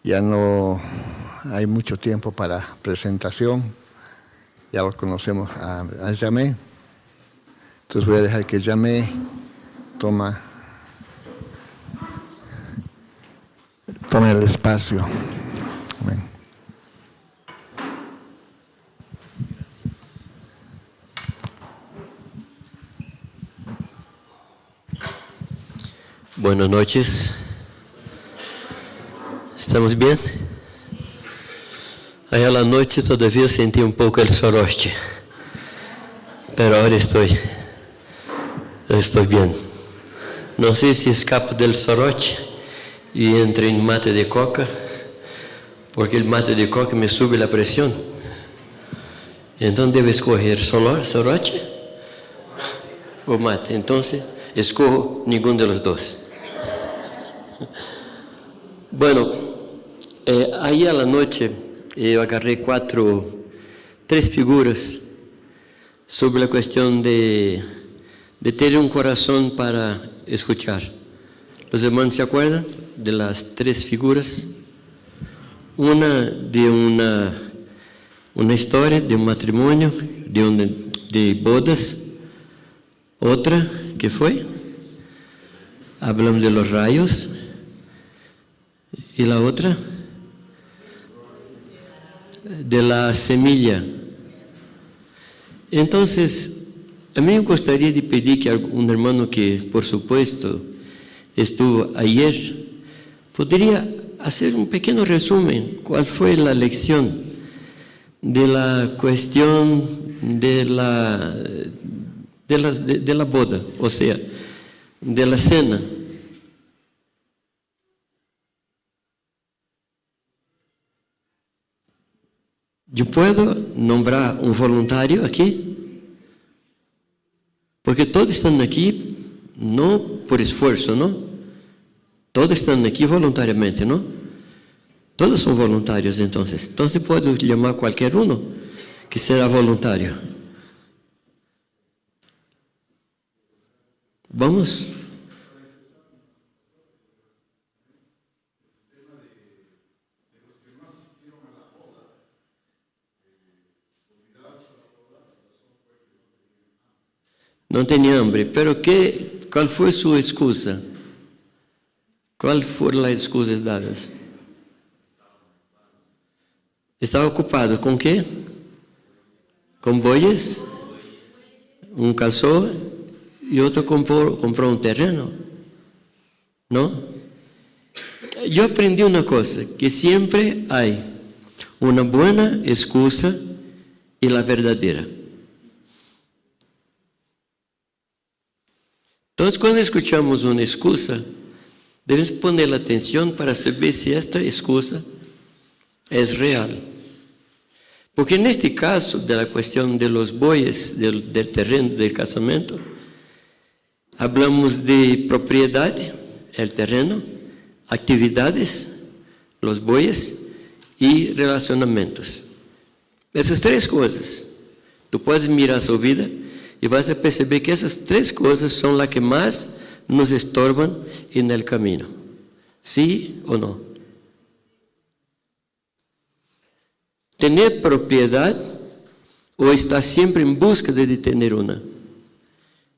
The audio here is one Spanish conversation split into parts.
Ya no hay mucho tiempo para presentación. Ya lo conocemos a Jamé. Entonces voy a dejar que Jamé tome el espacio. Amén. Buenas noches. ¿Estamos bien? Ahí a la noche todavía sentí un poco el soroche, pero ahora estoy bien. No sé si escapo del soroche y entro en mate de coca, porque el mate de coca me sube la presión. Entonces debo escoger soroche o mate. Entonces escojo ninguno de los dos. Bueno, ahí a la noche yo agarré tres figuras sobre la cuestión de tener un corazón para escuchar. ¿Los hermanos se acuerdan de las tres figuras? Una de una historia de un matrimonio, de bodas. Otra, ¿qué fue? Hablamos de los rayos. ¿Y la otra? De la semilla. Entonces, a mí me gustaría de pedir que un hermano que, por supuesto, estuvo ayer, podría hacer un pequeño resumen. ¿Cuál fue la lección de la cuestión de la boda? O sea, de la cena. Yo puedo nombrar un voluntario aquí, porque todos están aquí no por esfuerzo, ¿no? Todos están aquí voluntariamente, ¿no? Todos son voluntarios, entonces. Entonces puedo llamar a cualquier uno que será voluntario. Vamos. No tenía hambre, pero ¿cuál fue su excusa? ¿Cuál fueron las excusas dadas? Estaba ocupado ¿con qué? ¿Con bueyes? Un casó y otro compró un terreno. ¿No? Yo aprendí una cosa, que siempre hay una buena excusa y la verdadera. Entonces, cuando escuchamos una excusa, debemos poner la atención para saber si esta excusa es real. Porque en este caso, de la cuestión de los bueyes, del terreno, del casamiento, hablamos de propiedad, el terreno, actividades, los bueyes y relacionamientos. Esas tres cosas, tú puedes mirar su vida y vas a perceber que esas tres cosas son las que más nos estorban en el camino. ¿Sí o no? Tener propiedad o estar siempre en búsqueda de tener una.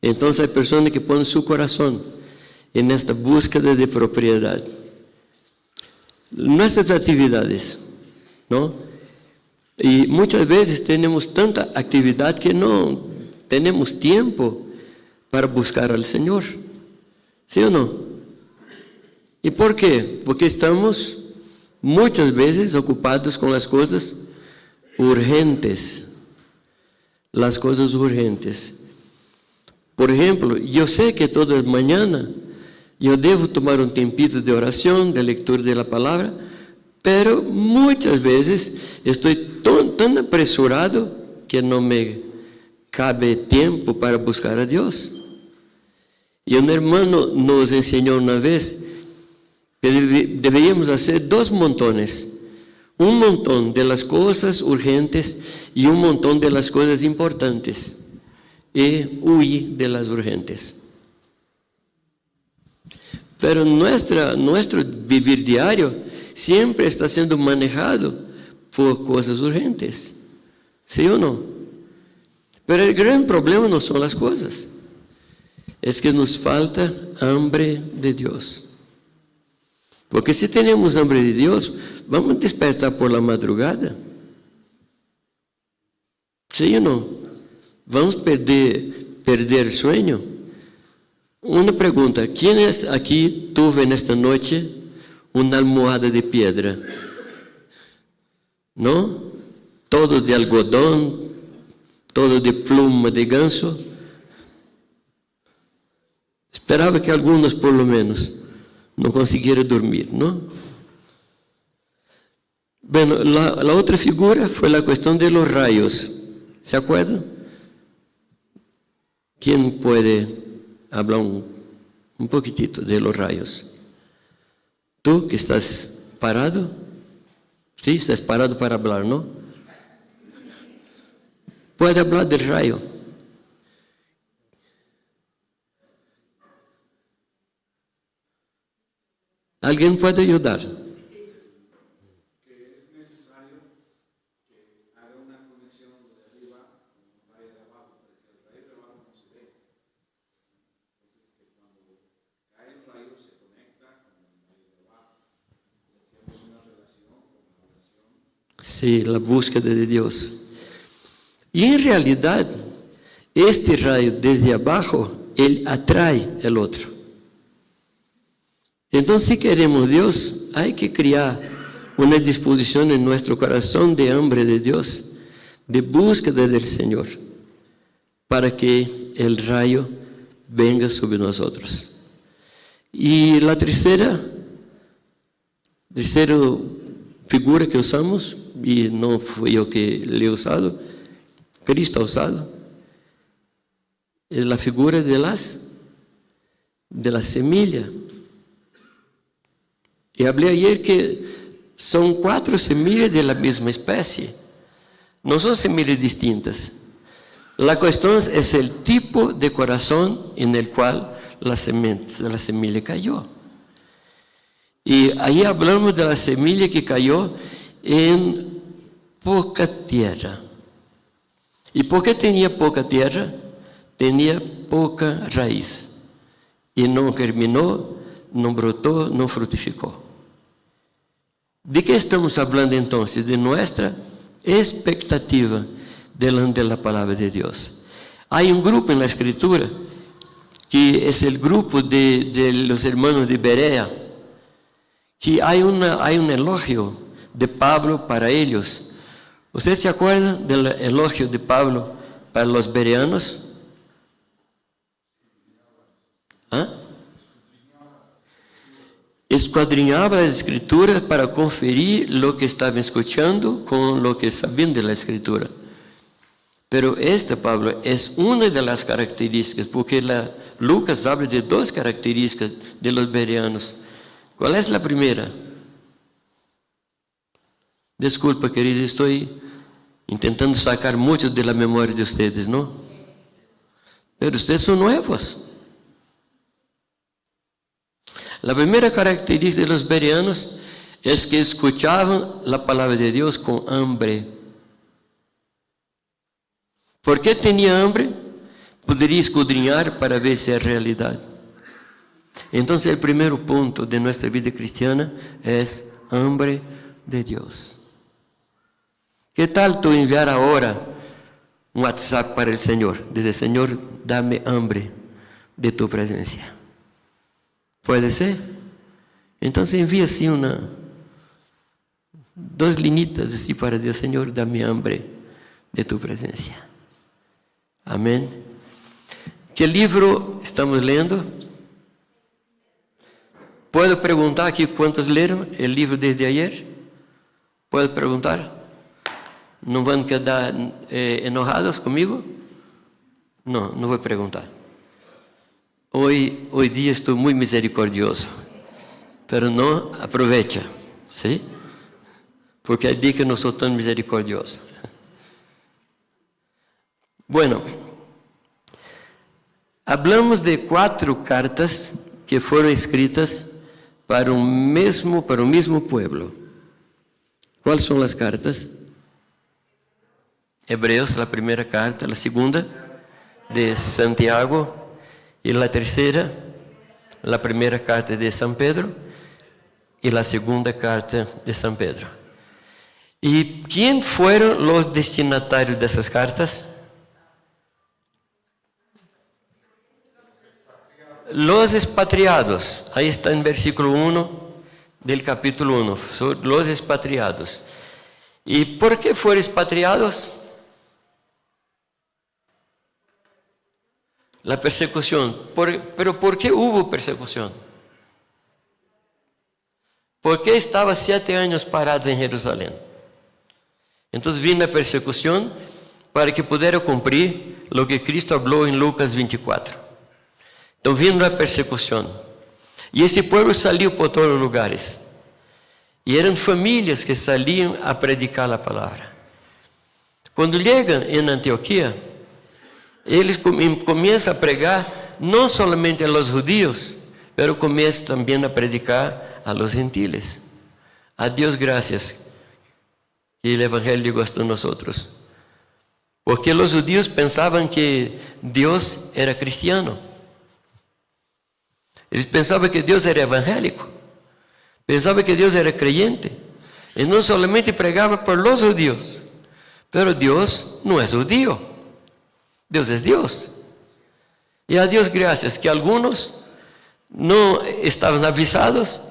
Entonces hay personas que ponen su corazón en esta búsqueda de propiedad. Nuestras actividades, ¿no? Y muchas veces tenemos tanta actividad que no tenemos tiempo para buscar al Señor. ¿Sí o no? ¿Y por qué? Porque estamos muchas veces ocupados con las cosas urgentes. Las cosas urgentes. Por ejemplo, yo sé que toda mañana yo debo tomar un tiempito de oración, de lectura de la palabra, pero muchas veces estoy tan apresurado que no me cabe tiempo para buscar a Dios. Y un hermano nos enseñó una vez que deberíamos hacer dos montones. Un montón de las cosas urgentes y un montón de las cosas importantes. Y huir de las urgentes. Pero nuestro vivir diario siempre está siendo manejado por cosas urgentes. ¿Sí o no? Pero el gran problema no son las cosas. Es que nos falta hambre de Dios. Porque si tenemos hambre de Dios, vamos a despertar por la madrugada. ¿Sí o no? Vamos a perder el sueño. Una pregunta, ¿quién aquí tuvo en esta noche una almohada de piedra? ¿No? Todos de algodón, todos de pluma de ganso. Esperaba que algunos por lo menos no consiguieran dormir, ¿no? Bueno, la otra figura fue la cuestión de los rayos. ¿Se acuerdan? ¿Quién puede hablar un poquitito de los rayos? Tú que estás parado, sí, estás parado para hablar, ¿no? Puede hablar del rayo. ¿Alguien puede ayudar? Que es necesario que haga una conexión de arriba con el rayo de abajo, porque el rayo de abajo no se ve. Entonces, que cuando cae el rayo se conecta con el rayo de abajo. Y hacemos una relación con la oración. Sí, la búsqueda de Dios. Y en realidad, este rayo desde abajo, él atrae el otro. Entonces, si queremos Dios, hay que crear una disposición en nuestro corazón de hambre de Dios, de búsqueda del Señor, para que el rayo venga sobre nosotros. Y la tercera figura que usamos, y no fui yo que le he usado, Cristo ha usado, es la figura de la semilla. Y hablé ayer que son 4 semillas de la misma especie. No son semillas distintas. La cuestión es el tipo de corazón en el cual la semilla cayó. Y ahí hablamos de la semilla que cayó en poca tierra. ¿Y por qué tenía poca tierra? Tenía poca raíz. Y no germinó, no brotó, no fructificó. ¿De qué estamos hablando entonces? De nuestra expectativa delante de la palabra de Dios. Hay un grupo en la Escritura que es el grupo de los hermanos de Berea, que hay un elogio de Pablo para ellos. ¿Ustedes se acuerdan del elogio de Pablo para los bereanos? ¿Ah? Escuadrinhaba las escrituras para conferir lo que estaban escuchando con lo que sabían de la escritura. Pero Pablo, es una de las características, porque Lucas habla de 2 características de los bereanos. ¿Cuál es la primera? Disculpa, querido, estoy intentando sacar mucho de la memoria de ustedes, ¿no? Pero ustedes son nuevos. La primera característica de los bereanos es que escuchaban la palabra de Dios con hambre. ¿Por qué tenía hambre? Podría escudriñar para ver si es realidad. Entonces, el primer punto de nuestra vida cristiana es hambre de Dios. ¿Qué tal tú enviar ahora un WhatsApp para el Señor? Dice, Señor, dame hambre de tu presencia. ¿Puede ser? Entonces envía así 2 linitas así para Dios, Señor, dame hambre de tu presencia. Amén. ¿Qué libro estamos leyendo? ¿Puedo preguntar aquí cuántos leyeron el libro desde ayer? ¿Puedo preguntar? ¿No van a quedar enojados conmigo? No voy a preguntar. Hoy día estoy muy misericordioso, pero no aprovecha, ¿sí? Porque hay días que no soy tan misericordioso. Bueno, hablamos de 4 cartas que fueron escritas para un mismo pueblo. ¿Cuáles son las cartas? Hebreos, la primera carta, la segunda de Santiago y la tercera, la primera carta de San Pedro y la segunda carta de San Pedro. ¿Y quién fueron los destinatarios de esas cartas? Los expatriados. Ahí está en versículo 1 del capítulo 1. Son los expatriados. ¿Y por qué fueron expatriados? La persecución. ¿Pero por qué hubo persecución? ¿Por qué estaba 7 años parados en Jerusalén? Entonces vino la persecución para que pudiera cumplir lo que Cristo habló en Lucas 24. Entonces vino la persecución. Y ese pueblo salió por todos los lugares. Y eran familias que salían a predicar la palabra. Cuando llegan en Antioquía, ellos comienzan a pregar no solamente a los judíos, pero comienzan también a predicar a los gentiles. A Dios gracias que el Evangelio llegó hasta nosotros. Porque los judíos pensaban que Dios era cristiano. Ellos pensaban que Dios era evangélico. Pensaban que Dios era creyente. Y no solamente pregaba por los judíos, pero Dios no es judío. Dios es Dios. Y a Dios gracias que algunos no estaban avisados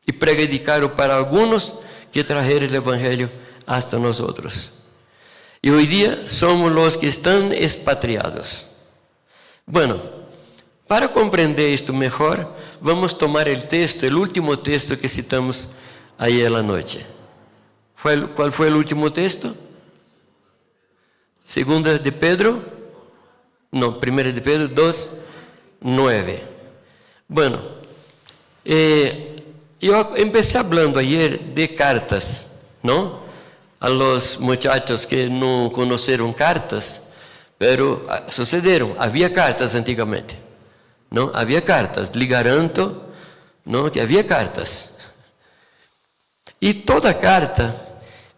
y predicaron para algunos que trajeron el Evangelio hasta nosotros. Y hoy día somos los que están expatriados. Bueno, para comprender esto mejor, vamos a tomar el texto, el último texto que citamos ayer a la noche. ¿Cuál fue el último texto? Segunda de Pedro, no, primera de Pedro 2:9. Bueno, yo empecé hablando ayer de cartas, ¿no? A los muchachos que no conocieron cartas, pero sucedieron, había cartas antigamente, ¿no? Había cartas, li garanto, ¿no? Que había cartas. Y toda carta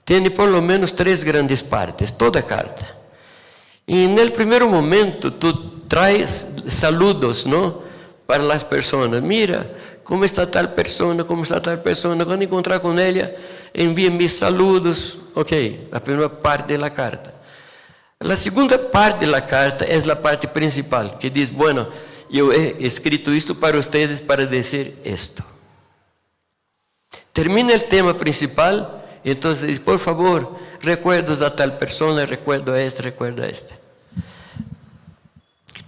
tiene por lo menos 3 grandes partes, toda carta. Y en el primer momento tú traes saludos, ¿no? Para las personas. Mira, ¿cómo está tal persona? ¿Cómo está tal persona? Cuando encontrar con ella, envíe mis saludos. Ok, la primera parte de la carta. La segunda parte de la carta es la parte principal, que dice, bueno, yo he escrito esto para ustedes para decir esto. Termina el tema principal, entonces, por favor, recuerdos a tal persona, recuerdo a este.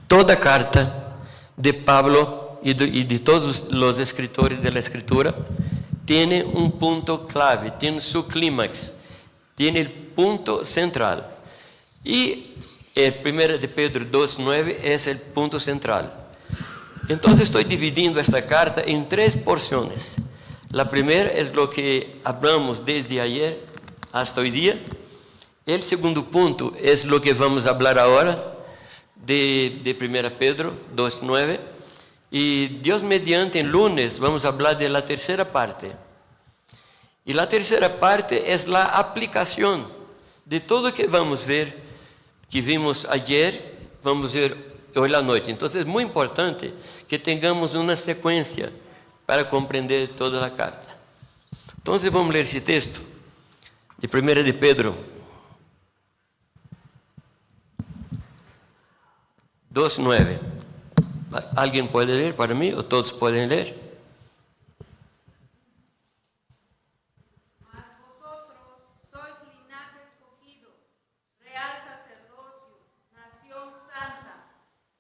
Toda carta de Pablo y de todos los escritores de la Escritura tiene un punto clave, tiene su clímax, tiene el punto central. Y el 1 de Pedro 2:9 es el punto central. Entonces estoy dividiendo esta carta en 3 porciones. La primera es lo que hablamos desde ayer hasta hoy día. El segundo punto es lo que vamos a hablar ahora de 1 Pedro 2:9. Y Dios mediante, en lunes vamos a hablar de la tercera parte. Y la tercera parte es la aplicación de todo que vamos a ver, que vimos ayer, vamos a ver hoy la noche. Entonces es muy importante que tengamos una secuencia para comprender toda la carta. Entonces vamos a leer ese texto de 1 de Pedro 2:9. ¿Alguien puede leer para mí o todos pueden leer? Mas vosotros sois linaje escogido, real sacerdocio, nación santa,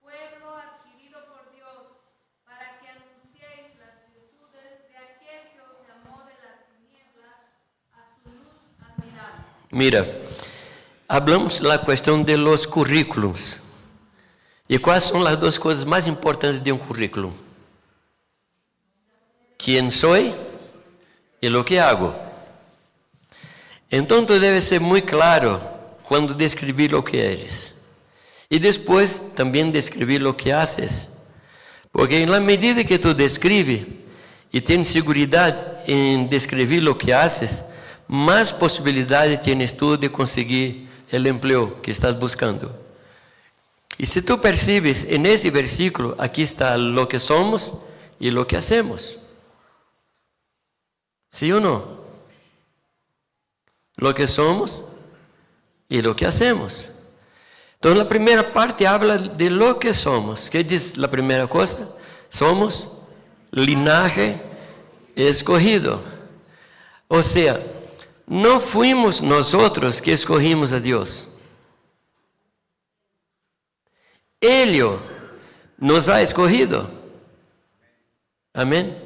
pueblo adquirido por Dios, para que anunciéis las virtudes de aquel que os llamó de las tinieblas a su luz admirable. Mira, hablamos la cuestión de los currículums. ¿Y cuáles son las 2 cosas más importantes de un currículum? ¿Quién soy y lo que hago? Entonces debe ser muy claro cuando describir lo que eres. Y después también describir lo que haces. Porque en la medida que tú describes, y tienes seguridad en describir lo que haces, más posibilidades tienes tú de conseguir el empleo que estás buscando. Y si tú percibes en ese versículo, aquí está lo que somos y lo que hacemos. ¿Sí o no? Lo que somos y lo que hacemos. Entonces la primera parte habla de lo que somos. ¿Qué dice la primera cosa? Somos linaje escogido. O sea, no fuimos nosotros que escogimos a Dios. Él nos ha escogido. Amén.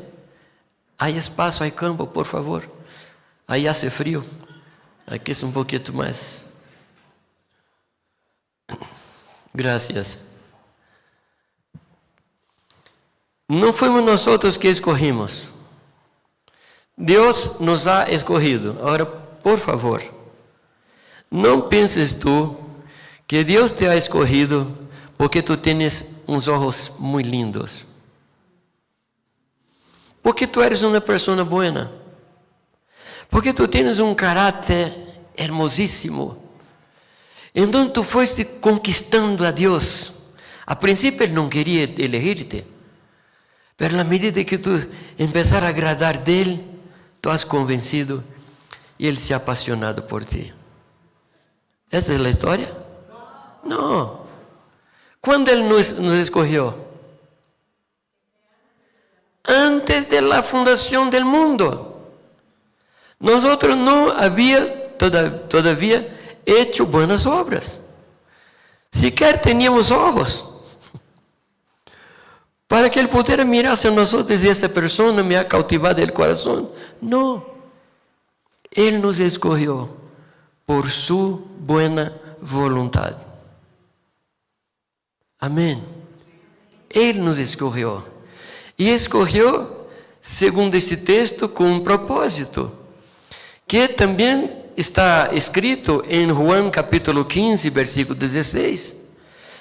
Hay espacio, hay campo, por favor. Ahí hace frío. Aquí es un poquito más. Gracias. No fuimos nosotros que escogimos. Dios nos ha escogido. Ahora, por favor, no pienses tú que Dios te ha escogido porque tú tienes unos ojos muy lindos. Porque tú eres una persona buena. Porque tú tienes un carácter hermosísimo. Entonces tú fuiste conquistando a Dios. A principio Él no quería elegirte. Pero a la medida que tú empezar a agradar de Él, tú has convencido y Él se ha apasionado por ti. ¿Esa es la historia? No. ¿Cuándo Él nos escogió? Antes de la fundación del mundo. Nosotros no había todavía hecho buenas obras. Siquiera teníamos ojos para que Él pudiera mirar hacia nosotros y esa persona me ha cautivado el corazón. No. Él nos escogió por su buena voluntad. Amén. Él nos escogió. Y escogió, segundo este texto, con un propósito, que también está escrito en Juan capítulo 15, versículo 16.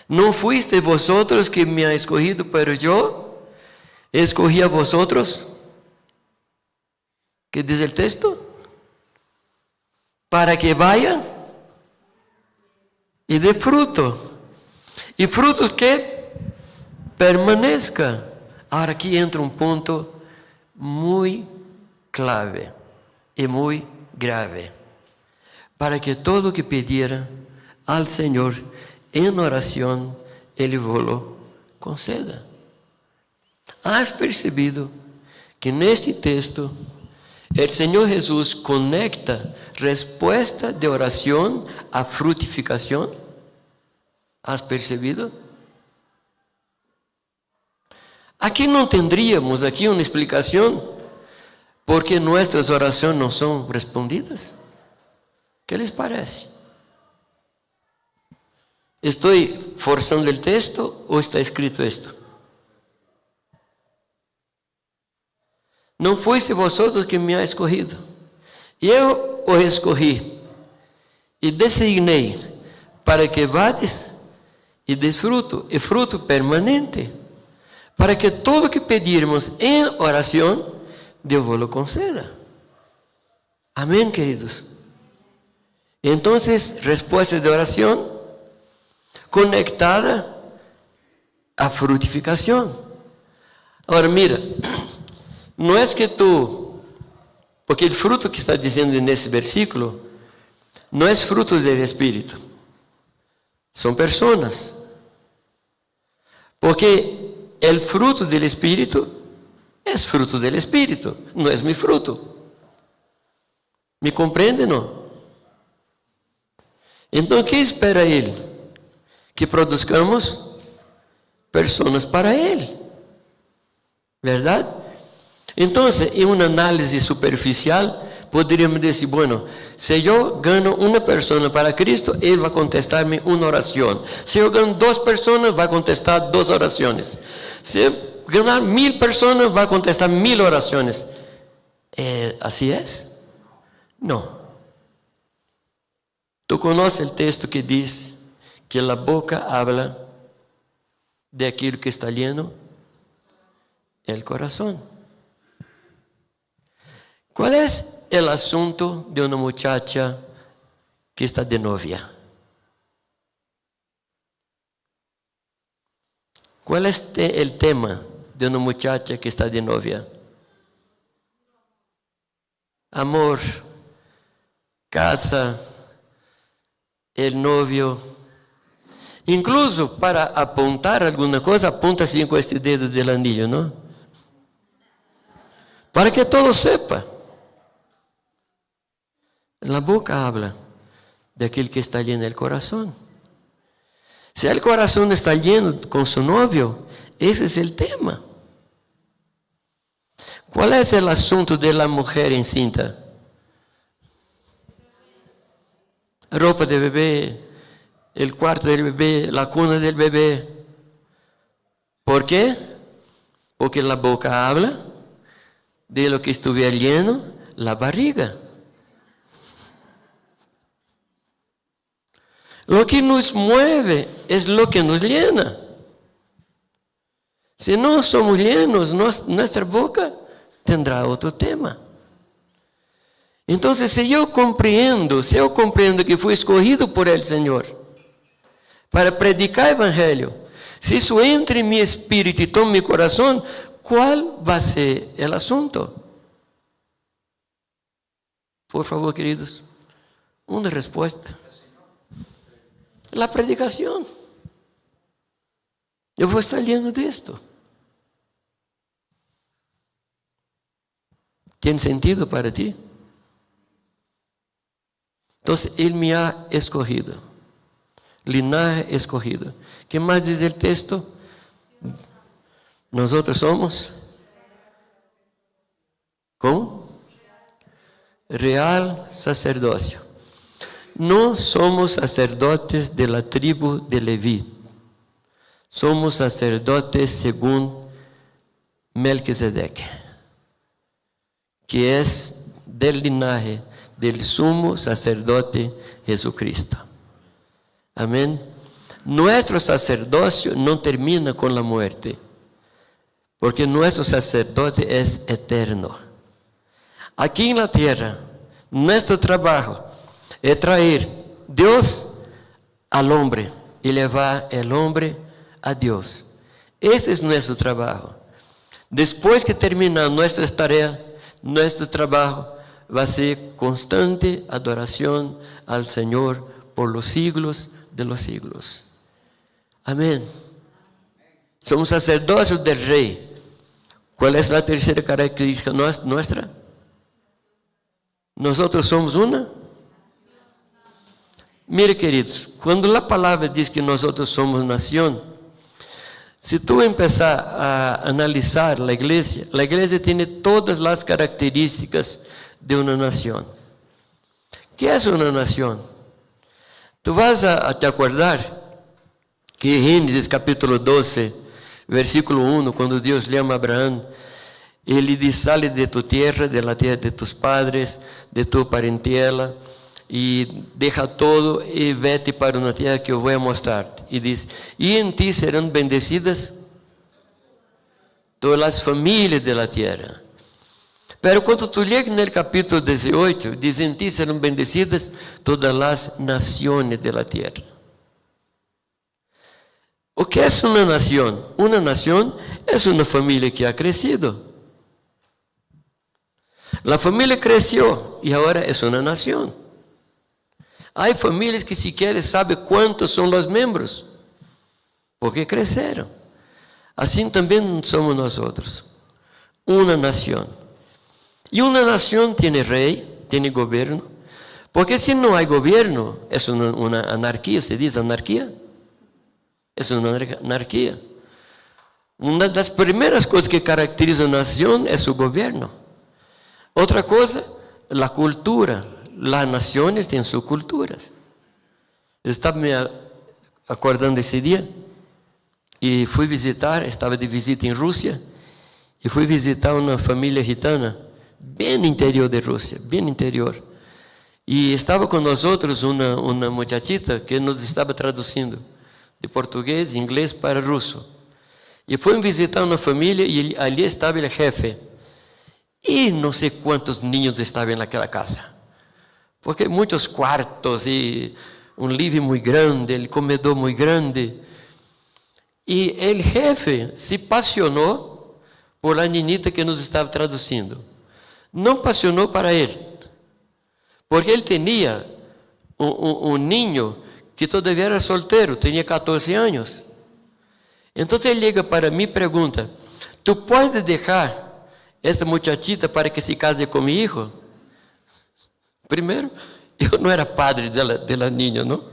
No fuiste vosotros que me ha escogido, pero yo escogí a vosotros. ¿Qué dice el texto? Para que vayan y dé fruto. Y frutos que permanezcan. Ahora aquí entra un punto muy clave y muy grave. Para que todo lo que pidiera al Señor en oración, Él lo conceda. ¿Has percibido que en este texto el Señor Jesús conecta respuesta de oración a frutificación? ¿Has percibido? Aquí no tendríamos aquí una explicación porque nuestras oraciones no son respondidas. ¿Qué les parece? ¿Estoy forzando el texto o está escrito esto? No fuiste vosotros que me ha escogido. Eu os escogí e designei para que vades e desfruto, e fruto permanente, para que todo que pedirmos em oração, Deus vos lo conceda. Amém, queridos. Então, resposta de oração conectada à frutificação. Agora, mira, não é que tu, porque o fruto que está dizendo nesse versículo não é fruto do Espírito, são pessoas. Porque o fruto do Espírito é fruto do Espírito, não é meu fruto. ¿Me compreende, não? Então, o que espera Ele? Que produzcamos pessoas para Ele. ¿Verdade? Então, em uma análise superficial, poderíamos dizer, bueno, se eu ganho uma pessoa para Cristo, Ele vai contestar-me uma oração. Se eu ganho 2 pessoas, vai contestar 2 orações. Se eu ganhar 1000 pessoas, vai contestar 1000 orações. ¿Así es? Não. Tu conoces o texto que diz que a boca habla de aquilo que está lleno el corazón. ¿Cuál es el asunto de una muchacha que está de novia? ¿Cuál es el tema de una muchacha que está de novia? Amor, casa, el novio. Incluso para apuntar alguna cosa, apunta así con este dedo del anillo, ¿no? Para que todo sepa. La boca habla de aquel que está lleno del corazón. Si el corazón está lleno con su novio, ese es el tema. ¿Cuál es el asunto de la mujer encinta? Ropa de bebé, el cuarto del bebé, la cuna del bebé. ¿Por qué? Porque la boca habla de lo que estuviera lleno, la barriga. Lo que nos mueve es lo que nos llena. Si no somos llenos, nuestra boca tendrá otro tema. Entonces, si yo comprendo que fui escogido por el Señor para predicar el Evangelio, si eso entra en mi espíritu y toma mi corazón, ¿cuál va a ser el asunto? Por favor, queridos, una respuesta. La predicación. Yo voy saliendo de esto. ¿Tiene sentido para ti? Entonces, Él me ha escogido. Linaje escogido. ¿Qué más dice el texto? Nosotros somos, ¿cómo? Real sacerdocio. No somos sacerdotes de la tribu de Leví. Somos sacerdotes según Melquisedec, que es del linaje del sumo sacerdote Jesucristo. Amén. Nuestro sacerdocio no termina con la muerte, porque nuestro sacerdote es eterno. Aquí en la tierra, nuestro trabajo es traer Dios al hombre y llevar el hombre a Dios. Ese es nuestro trabajo. Después que terminar nuestras tareas, nuestro trabajo va a ser constante adoración al Señor por los siglos de los siglos. Amén. Somos sacerdocios del Rey. ¿Cuál es la tercera característica nuestra? Nosotros somos una. Mire, queridos, cuando la palabra dice que nosotros somos nación, si tú empezar a analizar la iglesia tiene todas las características de una nación. ¿Qué es una nación? Tú vas a te acordar que en Génesis capítulo 12, versículo 1, cuando Dios llama a Abraham, Ele diz: sale de tu tierra, de la tierra de tus padres, de tu parentela, e deja todo e vete para uma terra que eu vou mostrar-te. E diz: e em ti serão bendecidas todas as famílias da terra. Pero quando tu llegas no capítulo 18, diz: em ti serão bendecidas todas as nações da terra. O que é uma nação? Uma nação é uma família que ha crescido. A família cresceu e agora é uma nação. Há famílias que sequer sabem quantos são os membros, porque cresceram. Assim também somos nós outros, uma nação. E uma nação tem rei, tem governo, porque se não há governo, é uma anarquia, se diz anarquia? É uma anarquia. Uma das primeiras coisas que caracteriza a nação é seu governo. Outra coisa, a cultura. Las naciones tienen sus culturas. Estaba me acordando ese día y fui visitar, estaba de visita en Rusia y fui visitar una familia gitana, bien interior de Rusia, bien interior. Y estaba con nosotros una muchachita que nos estaba traduciendo de portugués, inglés para ruso. Y fui visitar una familia y allí estaba el jefe. Y no sé cuántos niños estaban en aquella casa. Porque muchos cuartos y un living muy grande, el comedor muy grande. Y el jefe se apasionó por la niñita que nos estaba traduciendo. No apasionó para él, porque él tenía un niño que todavía era soltero, tenía 14 años. Entonces él llega para mí y pregunta: ¿tú puedes dejar esta muchachita para que se case con mi hijo? Primero, yo no era padre de la niña, ¿no?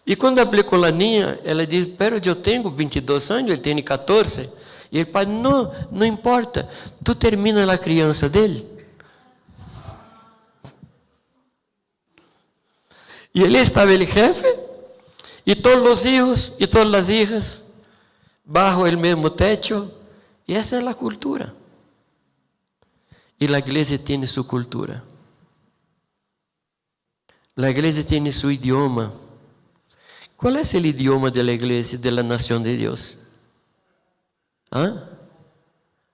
Y cuando hablé con la niña, ella dice: pero yo tengo 22 años, él tiene 14. Y el padre: no importa, tú terminas la crianza de él. Y él estaba el jefe, y todos los hijos y todas las hijas, bajo el mismo techo. Y esa es la cultura. Y la iglesia tiene su cultura. La iglesia tiene su idioma. ¿Cuál es el idioma de la iglesia, de la nación de Dios? ¿Ah?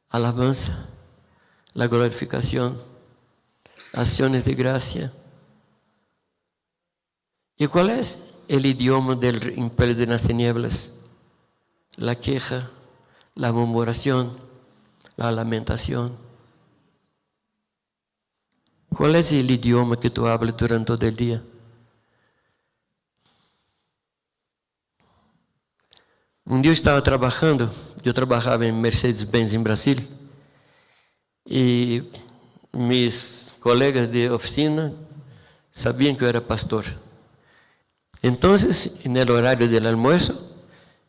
Alabanza, la glorificación, acciones de gracia. ¿Y cuál es el idioma del imperio de las tinieblas? La queja, la murmuración, la lamentación. ¿Cuál es el idioma que tú hablas durante todo el día? Un día estaba trabajando, yo trabajaba en Mercedes-Benz en Brasil, y mis colegas de oficina sabían que yo era pastor. Entonces, en el horario del almuerzo,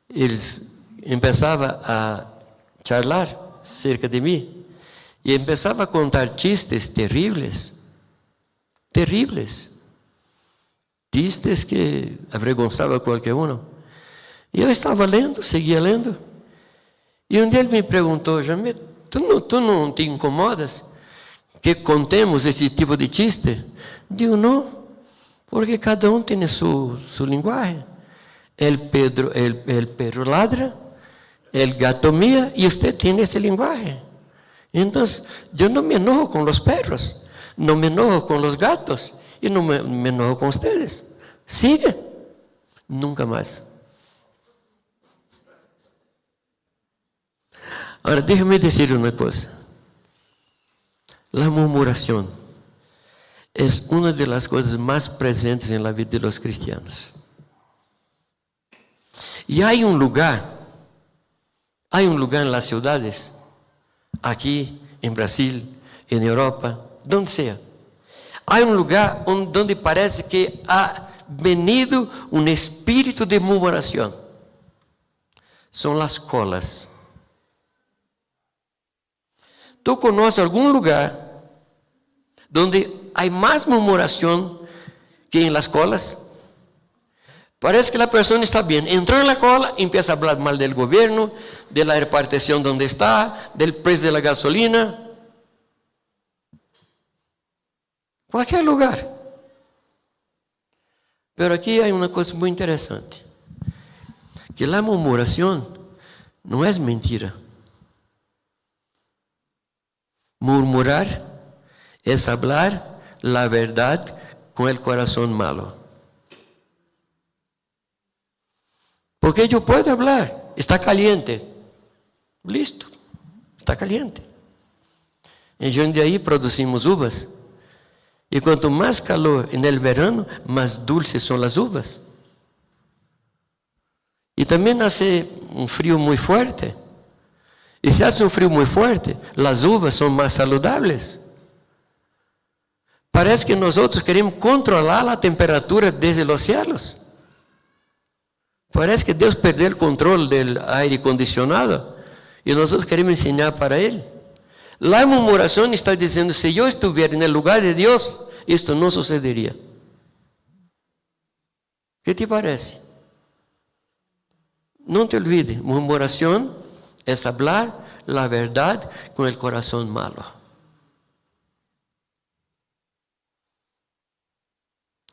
ellos empezaban a charlar cerca de mí y empezaban a contar chistes terribles, chistes que avergonzaban a cualquier uno. Y eu estava lendo, seguia lendo. E um dia ele me perguntou: Jamil, tu não te incomodas que contemos esse tipo de chiste? Digo: não, porque cada um tem su linguagem. El perro ladra, el gato mía, e você tem esse linguagem. Então, eu não me enojo com os perros, não me enojo com os gatos, e não me enojo com vocês. Siga, nunca mais. Ahora, déjame decir una cosa. La murmuración es una de las cosas más presentes en la vida de los cristianos. Y hay un lugar en las ciudades, aquí, en Brasil, en Europa, donde sea. Hay un lugar donde parece que ha venido un espíritu de murmuración. Son las colas. ¿Tú conoces algún lugar donde hay más murmuración que en las colas? Parece que la persona está bien, entró en la cola, empieza a hablar mal del gobierno, de la repartición donde está, del precio de la gasolina. Cualquier lugar. Pero aquí hay una cosa muy interesante, que la murmuración no es mentira. Murmurar es hablar la verdad con el corazón malo. Porque yo puedo hablar, está caliente, listo, está caliente. En Jundiaí producimos uvas, y cuanto más calor en el verano, más dulces son las uvas. Y también hace un frío muy fuerte. Y si hace un frío muy fuerte, las uvas son más saludables. Parece que nosotros queremos controlar la temperatura desde los cielos. Parece que Dios perdió el control del aire acondicionado y nosotros queremos enseñar para Él. La murmuración está diciendo: si yo estuviera en el lugar de Dios, esto no sucedería. ¿Qué te parece? No te olvides, murmuración es hablar la verdad con el corazón malo.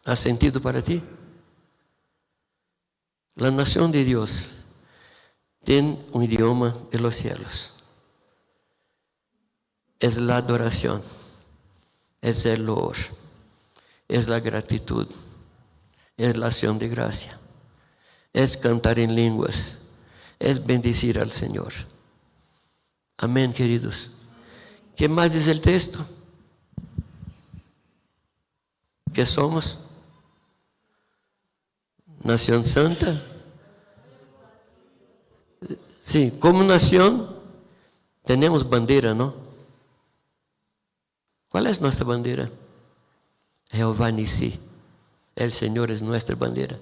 ¿Ha sentido para ti? La nación de Dios tiene un idioma de los cielos. es la adoración, es el loor, es la gratitud, es la acción de gracia, es cantar en lenguas, es bendecir al Señor. Amén, queridos. ¿Qué más dice el texto? ¿Qué somos? Nación santa. Sí, como nación tenemos bandera, ¿no? ¿Cuál es nuestra bandera? Jehová Nissi. El Señor es nuestra bandera.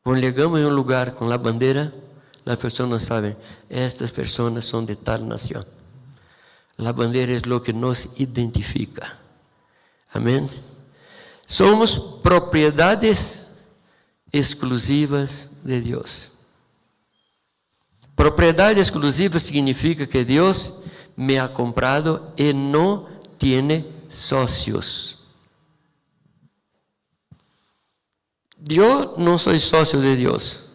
Cuando llegamos a un lugar con la bandera, las personas saben, estas personas son de tal nación. La bandera es lo que nos identifica. Amén. Somos propiedades exclusivas de Dios. Propiedade exclusiva significa que Dios me ha comprado y no tiene socios. Yo no soy socio de Dios.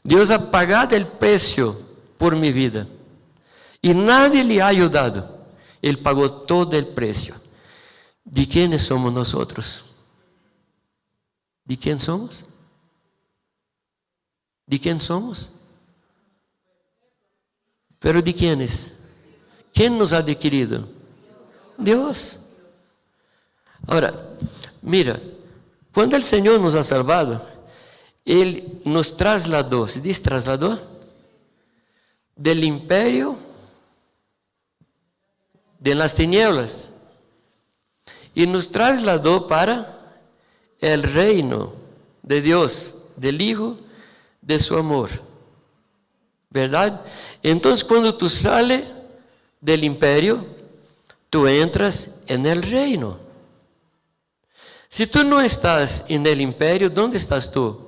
Dios ha pagado el precio por mi vida y nadie le ha ayudado. Él pagó todo el precio. ¿De quiénes somos nosotros? ¿De quién somos? ¿De quién somos? ¿Pero de quiénes? ¿Quién nos ha adquirido? Dios. Ahora, mira, cuando el Señor nos ha salvado, Él nos trasladó, ¿se dice trasladó? Del imperio de las tinieblas y nos trasladó para el reino de Dios, del Hijo de su amor. ¿Verdad? Entonces cuando tú sales del imperio, tú entras en el reino. Si tú no estás en el imperio, ¿dónde estás tú?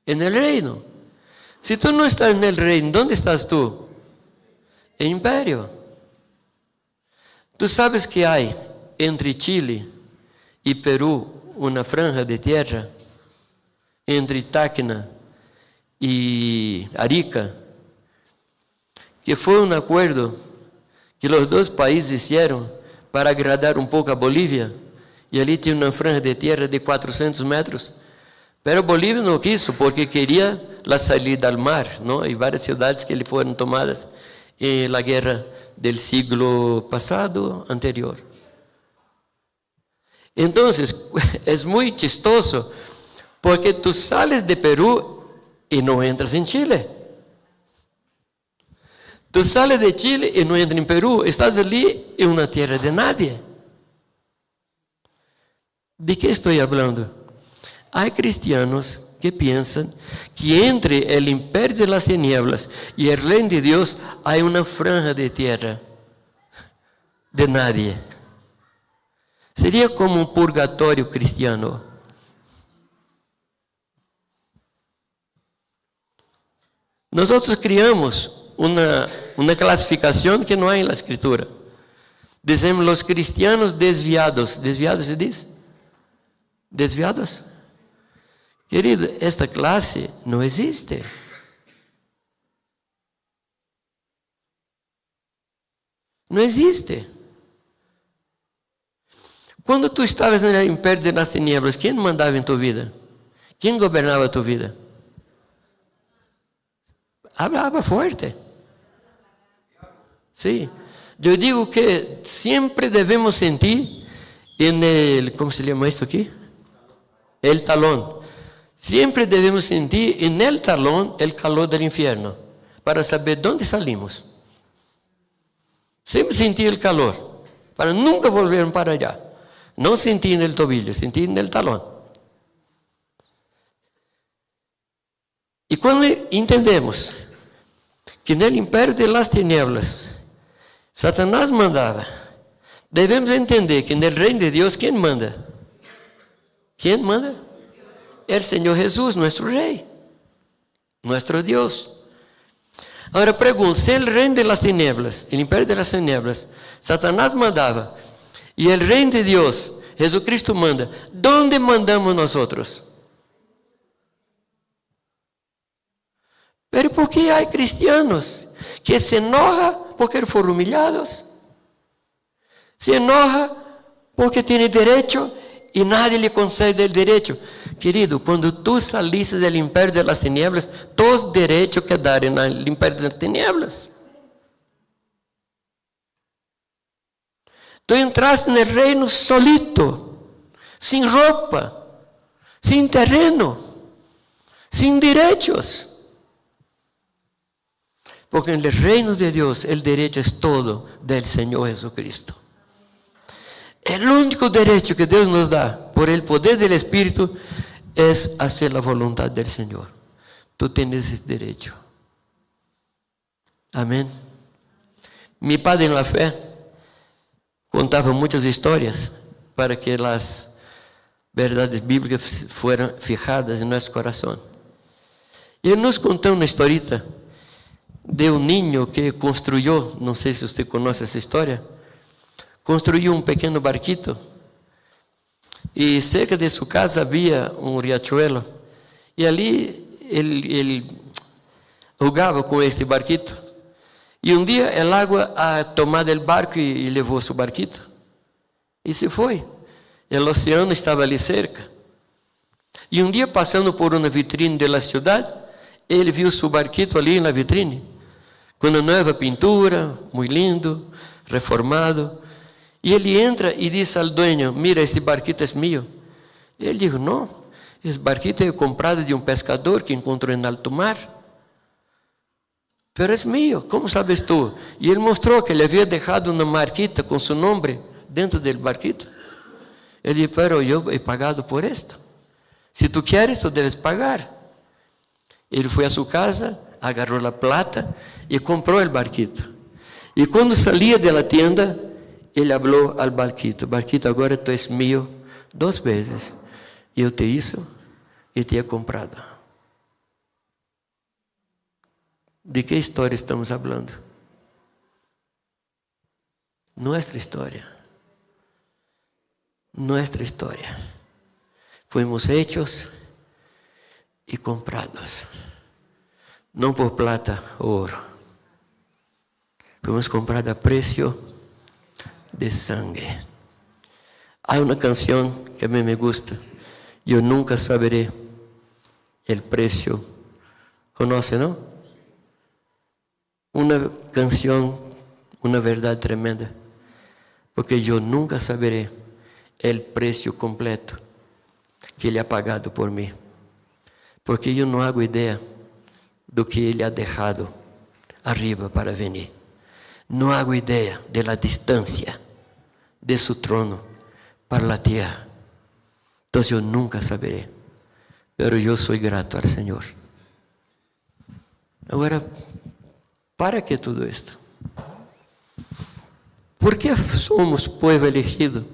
En el reino. Si tú no estás en el reino, ¿dónde estás tú? En el imperio. Tú sabes que hay entre Chile y Perú una franja de tierra, entre Tacna y Arica, que fue un acuerdo que los dos países hicieron para agradar un poco a Bolivia, y allí tiene una franja de tierra de 400 metros, pero Bolivia no quiso porque quería la salida al mar, ¿no? Hay varias ciudades que le fueron tomadas en la guerra del siglo pasado, anterior. Entonces, es muy chistoso, porque tú sales de Perú y no entras en Chile. Tú sales de Chile y no entras en Perú. Estás allí en una tierra de nadie. ¿De qué estoy hablando? Hay cristianos que piensan que entre el imperio de las tinieblas y el reino de Dios hay una franja de tierra de nadie. Sería como un purgatorio cristiano. Nosotros criamos una clasificación que no hay en la Escritura. Decimos los cristianos desviados. ¿Desviados se dice? ¿Desviados? Querido, esta clase no existe. No existe. Cuando tú estabas en el imperio de las tinieblas, ¿quién mandaba en tu vida? ¿Quién gobernaba tu vida? Hablaba fuerte. Sí. Yo digo que siempre debemos sentir en el, ¿cómo se llama esto aquí? El talón. Siempre debemos sentir en el talón el calor del infierno para saber dónde salimos. Siempre sentir el calor para nunca volver para allá. No sentir en el tobillo, sentir en el talón. Y cuando entendemos que en el imperio de las tinieblas Satanás mandaba, debemos entender que en el reino de Dios, ¿quién manda? ¿Quién manda? El Señor Jesús, nuestro Rey, nuestro Dios. Ahora pregunto, si el reino de las tinieblas, el imperio de las tinieblas, Satanás mandaba, y el reino de Dios, Jesucristo manda, ¿dónde mandamos nosotros? Pero ¿por qué hay cristianos que se enoja porque fueron humillados, se enoja porque tiene derecho y nadie le concede el derecho. Querido, cuando tú saliste del imperio de las tinieblas, tus derechos quedaron en el imperio de las tinieblas. Tú entraste en el reino solito, sin ropa, sin terreno, sin derechos. Porque en el reino de Dios el derecho es todo del Señor Jesucristo. El único derecho que Dios nos da por el poder del Espíritu es hacer la voluntad del Señor. Tú tienes ese derecho. Amén. Mi padre en la fe contaba muchas historias para que las verdades bíblicas fueran fijadas en nuestro corazón. Y él nos contó una historita de un niño que construyó, no sé si usted conoce esa historia, construyó un pequeño barquito y cerca de su casa había un riachuelo y allí él jugaba con este barquito. Y un día el agua ha tomado el barco y llevó su barquito y se fue. El océano estaba allí cerca. Y un día pasando por una vitrina de la ciudad, él vio su barquito allí en la vitrina, con una nueva pintura, muy lindo, reformado. Y él entra y dice al dueño: mira, este barquito es mío. Y él dijo: no, ese barquito he comprado de un pescador que encontró en alto mar. Pero es mío, ¿cómo sabes tú? Y él mostró que le había dejado una marquita con su nombre dentro del barquito. Él dijo: pero yo he pagado por esto. Si tú quieres, tú debes pagar. Él fue a su casa, agarró la plata y compró el barquito. Y cuando salía de la tienda, él habló al barquito: barquito, agora tú es mío 2 veces. Yo te hizo y te he comprado. ¿De qué historia estamos hablando? Nuestra historia. Nuestra historia. Fuimos hechos y comprados. No por plata o oro. Fuimos comprados a precio de sangre. Hay una canción que a mí me gusta: yo nunca saberé el precio. ¿Conoce, no? Una canción, una verdad tremenda. Porque yo nunca saberé el precio completo que Ele ha pagado por mim. Porque eu não hago ideia do que Ele ha dejado arriba para venir. Não hago ideia da distância de su trono para a terra. Então eu nunca saberé. Pero eu sou grato ao Senhor. Agora, para que tudo isto? ¿Por que somos povo elegido?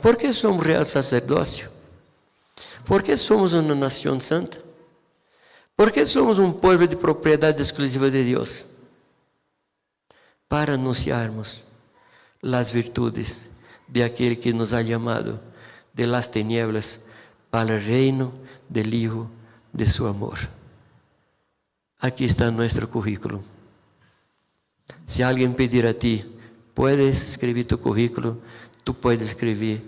¿Por que somos real sacerdócio? ¿Por que somos uma nação santa? ¿Por que somos um povo de propriedade exclusiva de Deus? Para anunciarmos as virtudes de aquele que nos ha chamado de las tinieblas para o reino del Hijo de su amor. Aqui está nosso currículo. Se alguém pedir a ti, puedes escrever tu currículo, tu puedes escrever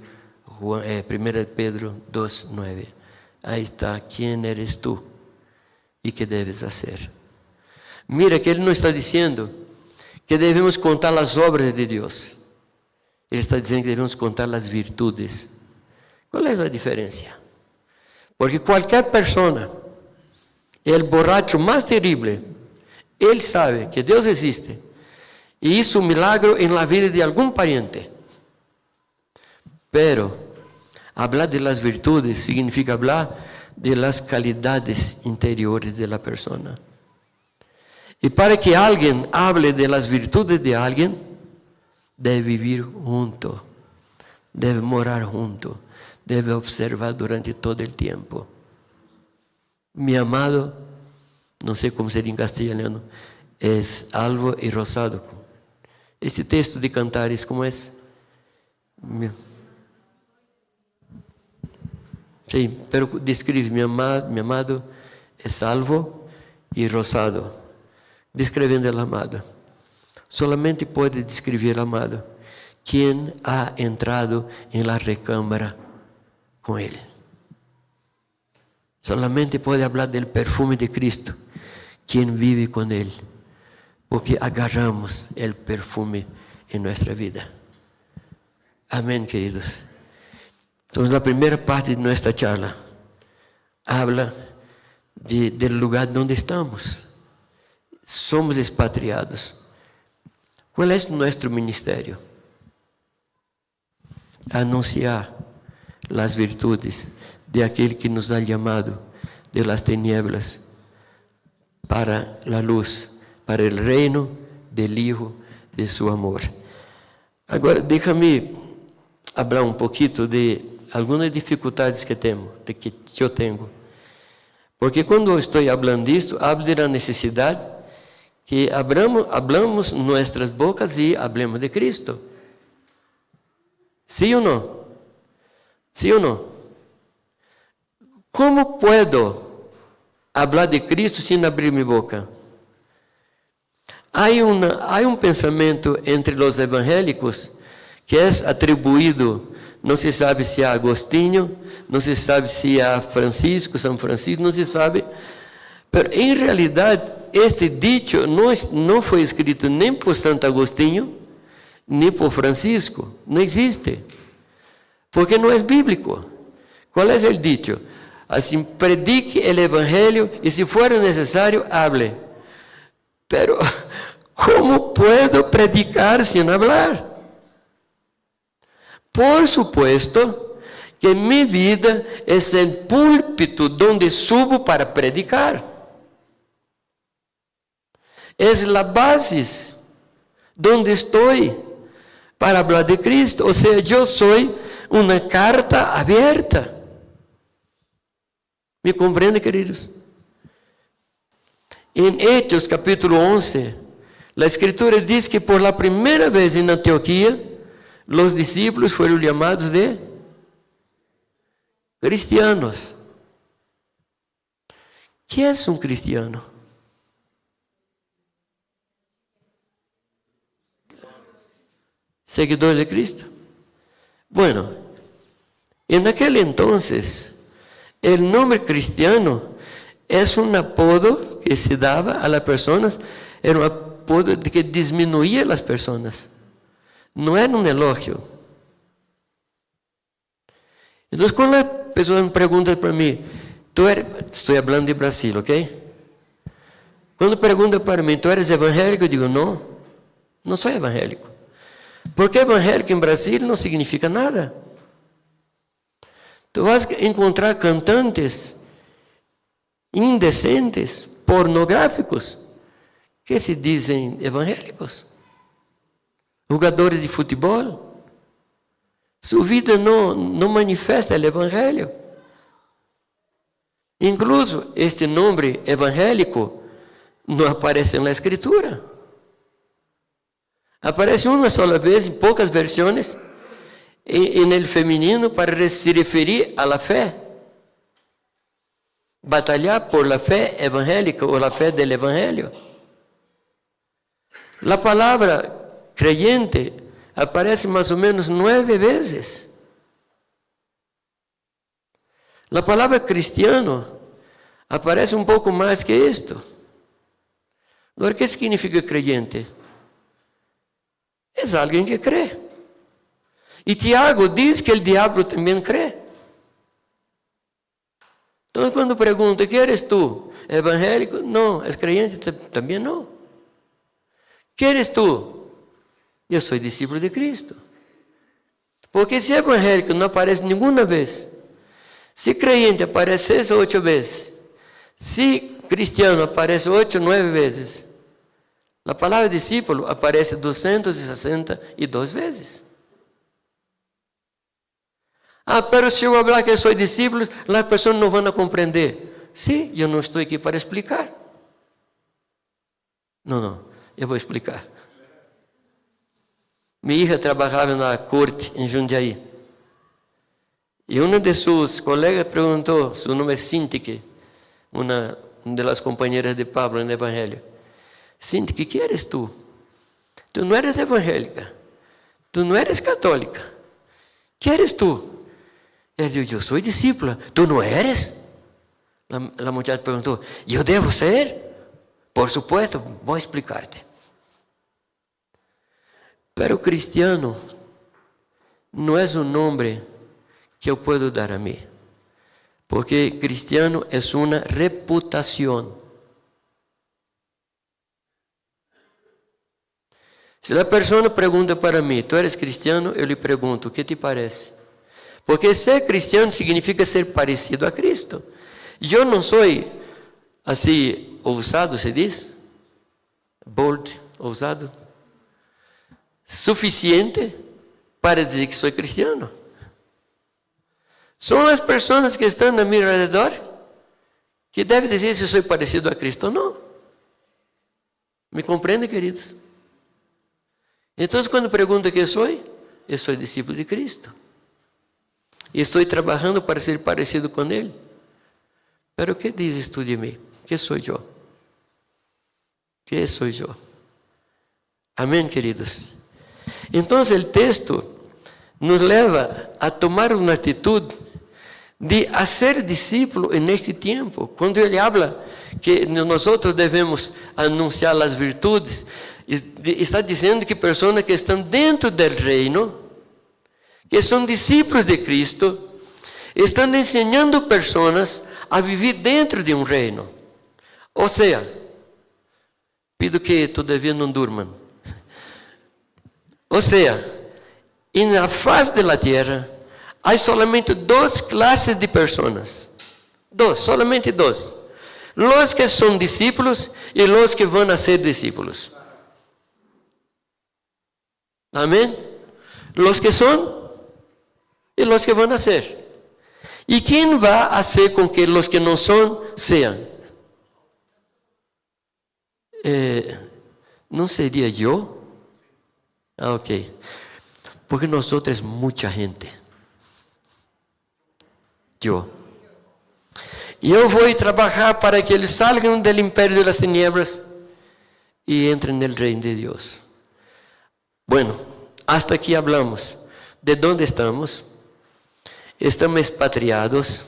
1 Pedro 2:9. Aí está, quem eres tu e que deves fazer. Mira que ele não está dizendo que devemos contar as obras de Deus. Ele está dizendo que devemos contar as virtudes. Qual é a diferença? Porque qualquer pessoa, el borracho mais terrível, ele sabe que Deus existe e hizo um milagro em la vida de algum pariente. Pero hablar de las virtudes significa hablar de las calidades interiores de la persona. E para que alguém hable de las virtudes de alguém, deve vivir junto, deve morar junto, deve observar durante todo o tempo. Mi amado, não sei como seria em castelhano, é alvo e rosado. Esse texto de Cantares, como é? Sim, pero descreve: mi amado é alvo e rosado, descrevendo el amado. Solamente puede describir el amado quien ha entrado en la recámara con él. Solamente puede hablar del perfume de Cristo quien vive con él, porque agarramos el perfume en nuestra vida. Amén, queridos. Entonces, la primera parte de nuestra charla habla del lugar donde estamos. Somos expatriados. ¿Cuál es nuestro ministerio? Anunciar las virtudes de aquel que nos ha llamado de las tinieblas para la luz, para el reino del Hijo de su amor. Agora, déjame hablar um pouquinho de algumas dificuldades que eu tenho. Porque quando eu estou falando disso, hablo da necessidade que hablamos nossas bocas e hablemos de Cristo. ¿Sí ou não? ¿Sí ou não? Como puedo hablar de Cristo sem abrir minha boca? Há um pensamento entre os evangélicos que é atribuído, não se sabe se a Agostinho, não se sabe se a Francisco, São Francisco, não se sabe. Mas, em realidade, este dicho não foi escrito nem por Santo Agostinho, nem por Francisco. Não existe. Porque não é bíblico. Qual é o dicho? Assim, predique o evangelho e, se for necessário, hable. Pero, como puedo predicar sem hablar? Por supuesto que mi vida es el púlpito donde subo para predicar. Es la base donde estoy para hablar de Cristo. O sea, yo soy una carta abierta. ¿Me comprende, queridos? En Hechos capítulo 11, la Escritura dice que por la primera vez en Antioquía, los discípulos fueron llamados de cristianos. ¿Qué es un cristiano? Seguidor de Cristo. Bueno, en aquel entonces, el nombre cristiano es un apodo que se daba a las personas, era un apodo que disminuía a las personas. Não é um elogio. Então, quando a pessoa me pergunta para mim, estou falando de Brasil, ok? Quando pergunta para mim, tu eres evangélico? Eu digo, não, não sou evangélico. Porque evangélico em Brasil não significa nada. Tu vas encontrar cantantes indecentes, pornográficos, que se dizem evangélicos. Jogadores de futebol, sua vida não manifesta o evangelho. Incluso este nome evangélico não aparece na Escritura. Aparece uma sola vez, em poucas versões, em el feminino para se referir à la fé. Batalhar por la fé evangélica ou la fé del evangelho. La palavra creyente aparece mais ou menos 9 vezes. A palavra cristiano aparece um pouco mais que isto. Agora, o que significa creyente? É alguém que crê. E Tiago diz que o diabo também crê. Então, quando pergunta, ¿qué eres tú? ¿Evangélico? No. ¿Es creyente? También no. ¿Qué eres tú? Eu sou discípulo de Cristo. Porque se evangélico não aparece nenhuma vez, se crente aparece 6 ou 8 vezes, se cristiano aparece 8 ou 9 vezes, a palavra discípulo aparece 262 vezes. Pero se eu falar que eu sou discípulo, as pessoas não vão compreender. Sim, eu não estou aqui para explicar. Não, eu vou explicar. Minha hija trabalhava na corte em Jundiaí. E uma de suas colegas perguntou, seu nome é Sintique, uma das companheiras de Pablo no Evangelho, Cintia, ¿qué quieres tú? Tú no eres evangélica. Tú no eres católica. ¿Qué eres tú? Él dijo, yo soy discípula. ¿Tú no eres? La muchacha preguntó, ¿yo debo ser? Por supuesto, voy a explicarte. Pero cristiano no es un nombre que yo puedo dar a mí. Porque cristiano es una reputación. Si la persona pregunta para mí, ¿tú eres cristiano? Yo le pregunto, ¿qué te parece? Porque ser cristiano significa ser parecido a Cristo. Yo no soy así ousado, ¿se dice? Bold, ousado. Suficiente para decir que soy cristiano. Son las personas que están a mi alrededor que deben decir si soy parecido a Cristo o no. ¿Me comprende, queridos? Entonces, cuando pregunta qué soy, yo soy discípulo de Cristo. Y estoy trabajando para ser parecido con Él. Pero ¿qué dices tú de mí? ¿Qué soy yo? ¿Qué soy yo? Amén, queridos. Entonces, el texto nos lleva a tomar una actitud de hacer discípulo en este tiempo. Cuando Ele habla que nosotros devemos anunciar as virtudes, está dizendo que pessoas que estão dentro do reino, que são discípulos de Cristo, estão ensinando pessoas a viver dentro de um reino. Ou seja, pido que todavia não durmam. Ou seja, na face da terra, há solamente duas classes de pessoas. Solamente dois. Los que são discípulos e los que vão a ser discípulos. Amém? Los que são e los que vão a ser. E quem vai fazer com que los que não são sejam? Não seria eu? Ah, ok. Porque nós outros é muita gente. Eu vou trabalhar para que eles salgam do império das tinieblas e entrem no reino de Deus. Bueno, hasta aqui hablamos de onde estamos. Estamos expatriados.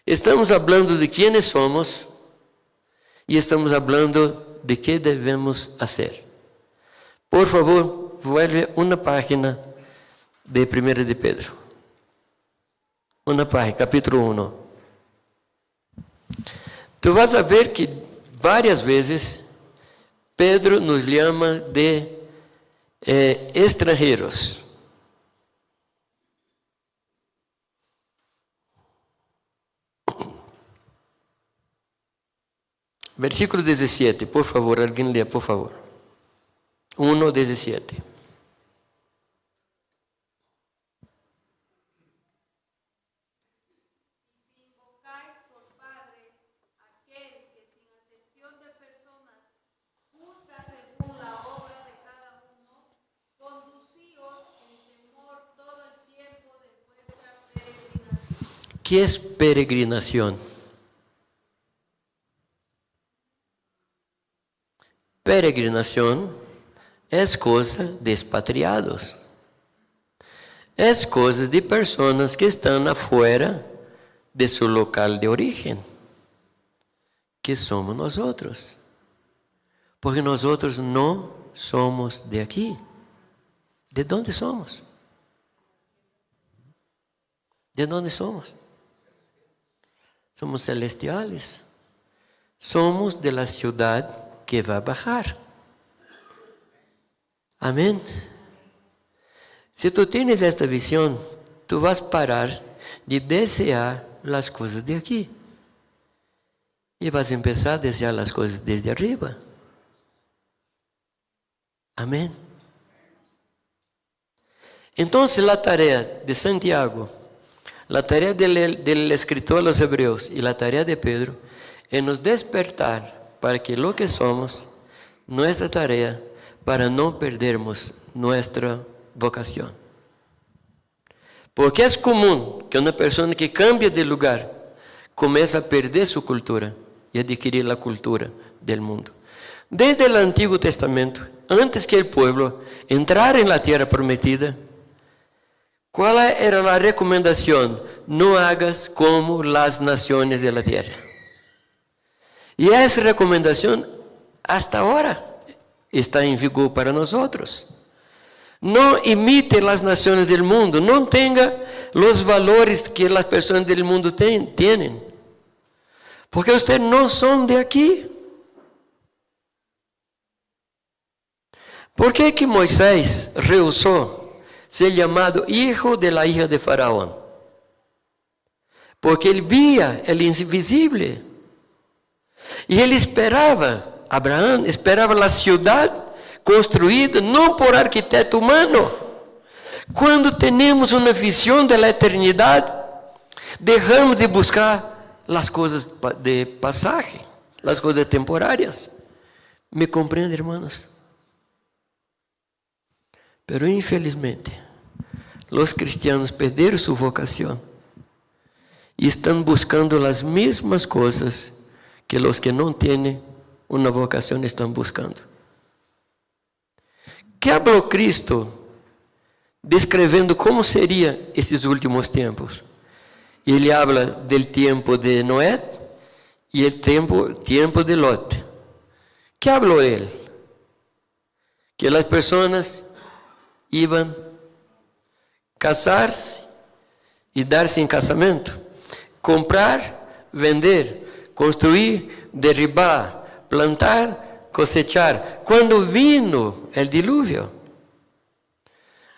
Estamos falando de quem somos. E estamos falando de que devemos fazer. Por favor, vuelve uma página de 1 de Pedro. Uma página, capítulo 1. Tu vas a ver que várias vezes Pedro nos chama de estrangeiros. Versículo 17, por favor, alguém lê, por favor. 1:17. ¿Qué es peregrinación? Peregrinación es cosa de expatriados. Es cosa de personas que están afuera de su local de origen, que somos nosotros. Porque nosotros no somos de aquí. ¿De dónde somos? ¿De dónde somos? Somos celestiales. Somos de la ciudad que va a bajar. Amén. Si tú tienes esta visión, tú vas a parar de desear las cosas de aquí. Y vas a empezar a desear las cosas desde arriba. Amén. Entonces la tarea de Santiago, la tarea del escritor a los Hebreos y la tarea de Pedro es nos despertar para que lo que somos, nuestra tarea, para no perdermos nuestra vocación. Porque es común que una persona que cambia de lugar comience a perder su cultura y adquirir la cultura del mundo. Desde el Antiguo Testamento, antes que el pueblo entrara en la tierra prometida, ¿cuál era la recomendación? No hagas como las naciones de la tierra. Y esa recomendación hasta ahora está en vigor para nosotros. No imite las naciones del mundo, no tenga los valores que las personas del mundo tienen. Porque ustedes no son de aquí. ¿Por qué que Moisés rehusó ser llamado hijo de la hija de Faraón? Porque él veía el invisible. Y él esperaba, Abraham esperaba la ciudad construída no por arquitecto humano. Cuando tenemos una visión de la eternidad, dejamos de buscar las cosas de pasaje, las cosas temporarias. ¿Me comprenden, hermanos? Pero infelizmente, los cristianos perderon su vocación y están buscando las mismas cosas que los que no tienen una vocación están buscando. ¿Qué habló Cristo describiendo cómo serían estos últimos tiempos? Ele habla del tiempo de Noé y el tiempo de Lot. ¿Qué habló él? Que las personas iban a casarse y darse en casamiento, comprar, vender, construir, derribar, plantar, cosechar. Cuando vino el diluvio.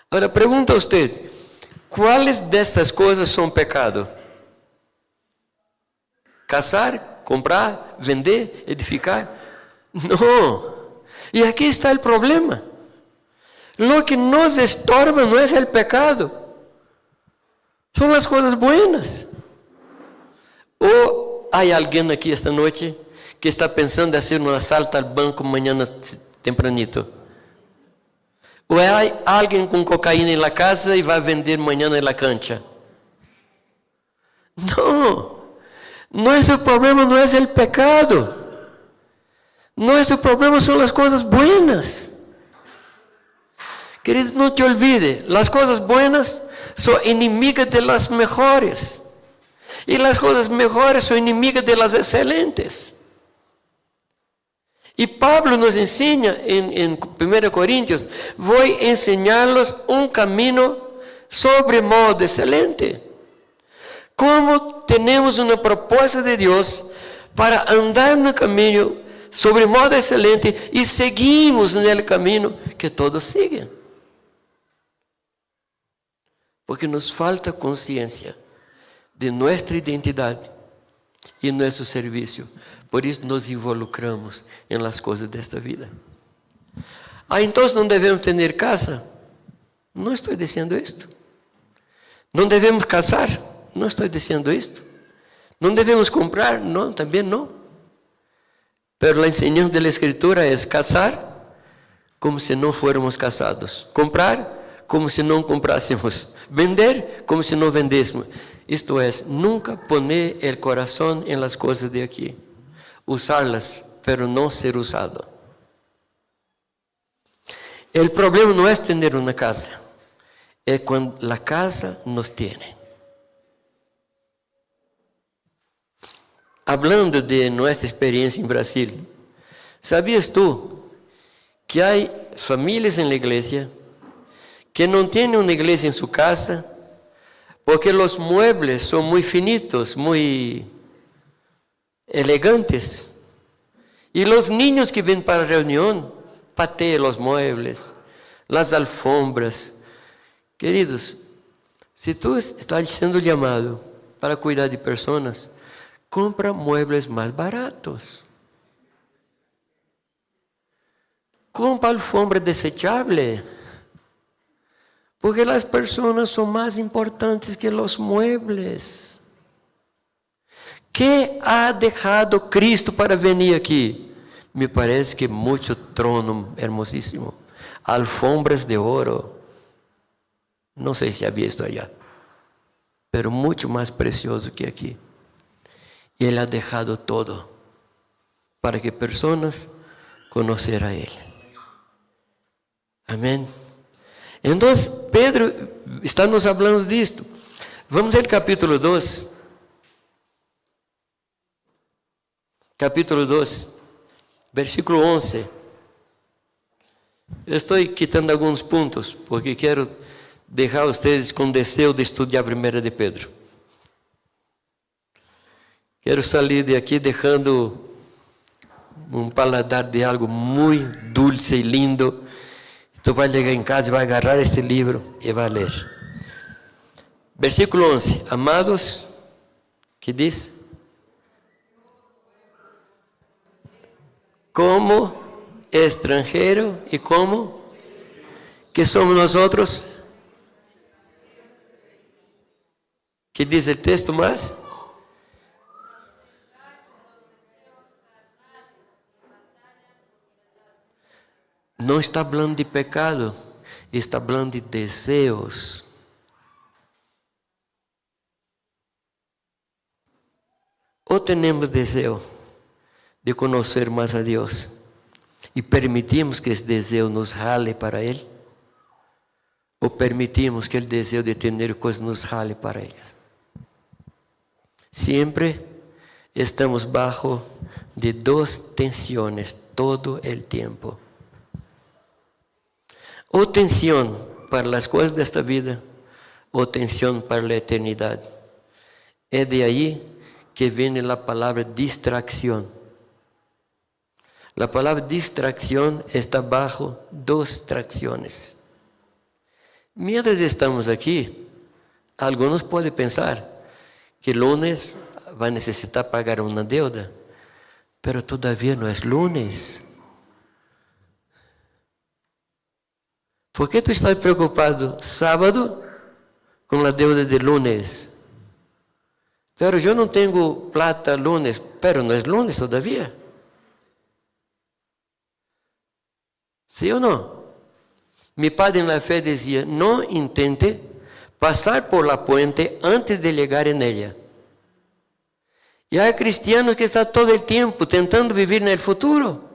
Ahora pregunta a usted, ¿cuáles de estas cosas son pecado? Casar, comprar, vender, edificar. No. Y aquí está el problema. Lo que nos estorba no es el pecado, son las cosas buenas. ¿O hay alguien aquí esta noche que está pensando en hacer un asalto al banco mañana tempranito? ¿O hay alguien con cocaína en la casa y va a vender mañana en la cancha? No, nuestro problema no es el pecado, nuestro problema son las cosas buenas. Queridos, no te olvides, las cosas buenas son inimigas de las mejores. Y las cosas mejores son inimigas de las excelentes. Y Pablo nos enseña en 1 Corintios, voy a enseñarlos un camino sobre modo excelente. ¿Cómo tenemos una propuesta de Dios para andar en el camino sobre modo excelente y seguimos en el camino que todos siguen? Porque nos falta conciencia de nuestra identidad y nuestro servicio. Por isso nos involucramos em las coisas desta vida. Então não devemos ter casa? Não estou dizendo isto. Não devemos casar? Não estou dizendo isto. Não devemos comprar? Não, também não. Pero a enseñanza da Escritura é casar como se não fôramos casados. Comprar como se não comprássemos. Vender como se não vendêssemos. Isto é, nunca poner el corazón en las cosas de aquí. Usarlas, pero no ser usado. El problema no es tener una casa, es cuando la casa nos tiene. Hablando de nuestra experiencia en Brasil, ¿sabías tú que hay familias en la iglesia que no tienen una iglesia en su casa porque los muebles son muy finitos, muy elegantes? Y los niños que vienen para la reunión patean los muebles, las alfombras. Queridos, si tú estás siendo llamado para cuidar de personas, compra muebles más baratos. Compra alfombra desechable. Porque las personas son más importantes que los muebles. ¿Qué ha dejado Cristo para venir aquí? Me parece que mucho trono hermosísimo. Alfombras de oro. No sé si ha visto allá. Pero mucho más precioso que aquí. Y Él ha dejado todo para que personas conocer a Él. Amém? Então, Pedro está nos falando disto. Vamos ao capítulo 2. Capítulo 2, versículo 11. Eu estou quitando alguns pontos, porque quero deixar vocês com desejo de estudar 1 de Pedro. Quero sair de aqui deixando um paladar de algo muito dulce e lindo. Tu vai chegar em casa e vai agarrar este livro e vai ler. Versículo 11. Amados, que diz? Como estrangeiro e como? Que somos nós outros? Que diz o texto mais? Não está falando de pecado, está falando de desejos. Ou temos desejo de conhecer mais a Deus e permitimos que esse desejo nos jale para Ele, ou permitimos que o desejo de ter coisas nos jale para Ele. Sempre estamos bajo de duas tensões todo o tempo. Ou tensão para as coisas desta vida, ou tensão para a eternidade. É de aí que vem a palavra distração. A palavra distração está bajo duas trações. Mientras estamos aqui, alguns podem pensar que lunes vai necessitar pagar uma deuda, pero todavia não é lunes. ¿Por que tu estás preocupado sábado com a deuda de lunes? Pero eu não tenho plata lunes, pero não é lunes todavia. ¿Sí ou não? Mi padre en la fe dizia: não intente passar por la puente antes de chegar en ella. E há cristianos que estão todo o tempo tentando viver no futuro.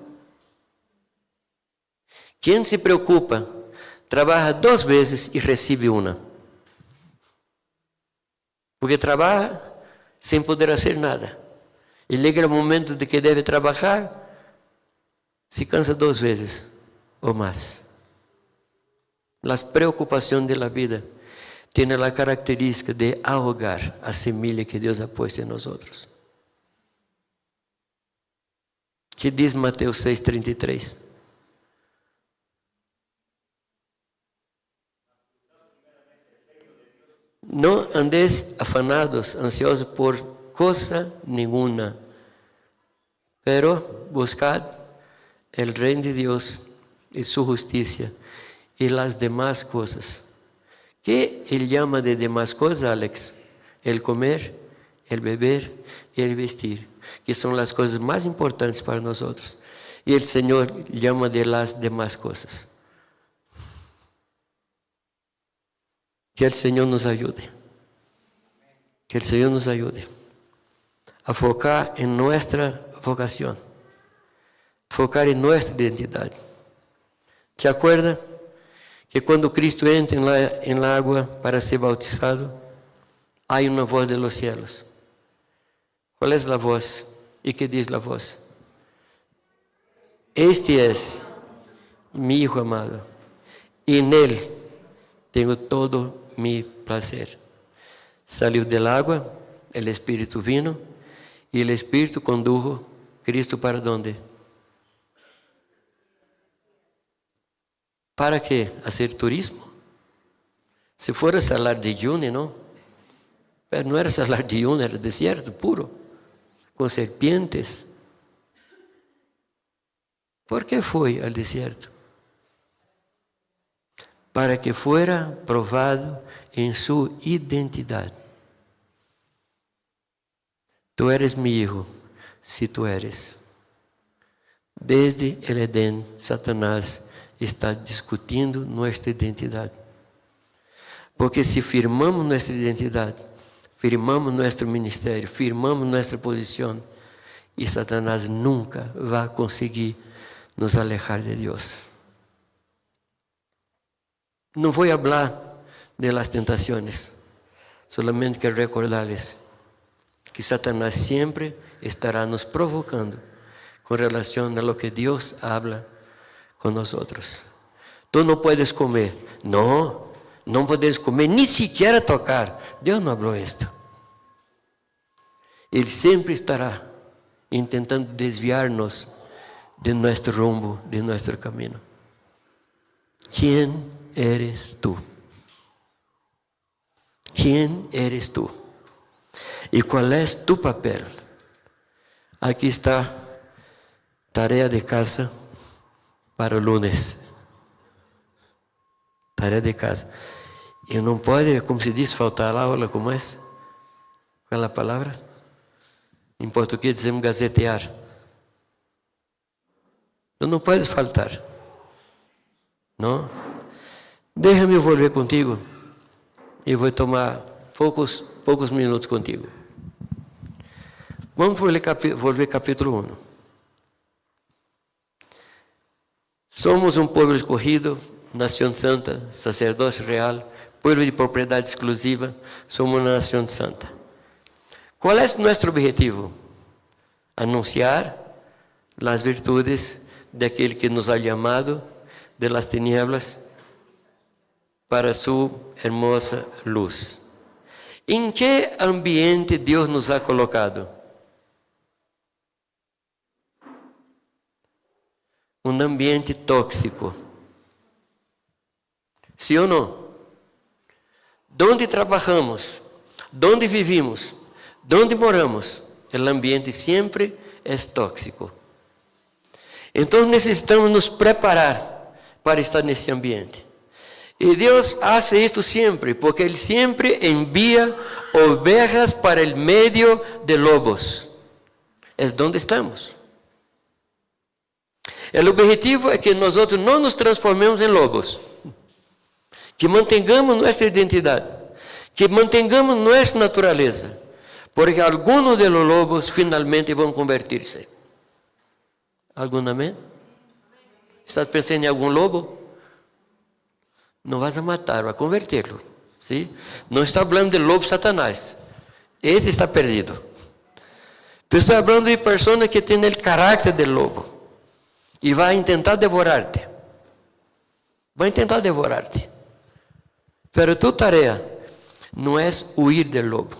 Quem se preocupa, trabalha 2 vezes e recebe uma. Porque trabalha sem poder fazer nada. E chega o momento de que deve trabalhar, se cansa 2 vezes ou mais. As preocupações da vida têm a característica de ahogar a semilha que Deus ha puesto em nós outros. Que diz Mateus 6:33? Não andeis afanados, ansiosos por coisa nenhuma, pero buscad el reino de Dios y su justicia y las demás cosas. ¿Qué él llama de demás cosas, Alex? El comer, el beber y el vestir, que son las cosas más importantes para nosotros. Y el Señor llama de las demás cosas. Que el Señor nos ayude. Que el Señor nos ayude a focar en nuestra vocación, focar en nuestra identidad. ¿Te acuerdas que cuando Cristo entra en la agua para ser bautizado, hay una voz de los cielos? ¿Cuál es la voz? ¿Y qué dice la voz? Este es mi Hijo amado, y en Él tengo todo mi placer. Salió del agua, el Espíritu vino, y el Espíritu condujo Cristo para dónde? ¿Para qué? Hacer turismo. Si fuera Salar de Uyuni, ¿no? Pero no era Salar de Uyuni, era desierto puro, con serpientes. ¿Por qué fue al desierto? Para que fuera probado en su identidad. Tú eres mi hijo, si tú eres. Desde el Edén, Satanás está discutindo nuestra identidade. Porque se firmamos nossa identidade, firmamos nosso ministério, firmamos nossa posição, e Satanás nunca vai conseguir nos alejar de Dios. No voy a hablar de las tentaciones, solamente quiero recordarles que Satanás siempre estará nos provocando con relación a lo que Dios habla con nosotros. Tú no puedes comer. No, no puedes comer, ni siquiera tocar. Dios no habló esto. Él siempre estará intentando desviarnos de nuestro rumbo, de nuestro camino. ¿Quién eres tú? ¿Quién eres tú? ¿Y cuál es tu papel? Aquí está tarea de casa para el lunes. Tarea de casa. E não pode, como se diz, faltar a aula, como é? Qual é a palavra? Em português dizemos gazetear. Tu não podes faltar. Não? Deixa-me volver contigo. E vou tomar poucos minutos contigo. Vamos volver capítulo 1. Somos um povo escolhido, nação santa, sacerdócio real, povo de propriedade exclusiva, somos uma nação santa. Qual é nosso objetivo? Anunciar as virtudes daquele que nos ha chamado de las tinieblas para sua hermosa luz. Em que ambiente Deus nos ha colocado? Um ambiente tóxico. Sim ou não? Donde trabalhamos, donde vivimos, donde moramos, o ambiente sempre é tóxico. Então necessitamos nos preparar para estar nesse ambiente. E Deus hace isto sempre, porque Ele sempre envia ovejas para o meio de lobos. É onde estamos. O objetivo é que nós não nos transformemos em lobos. Que mantengamos nossa identidade, que mantengamos nossa natureza, porque alguns de los lobos finalmente vão convertir-se. Algum amém? Estás pensando em algum lobo? Não vas a matar, vai convertê-lo. ¿Sí? Não está falando de lobo Satanás. Esse está perdido. Eu estou falando de pessoas que têm o caráter de lobo e vai tentar devorar-te. Vai tentar devorar-te. Pero tu tarea não é huir del lobo,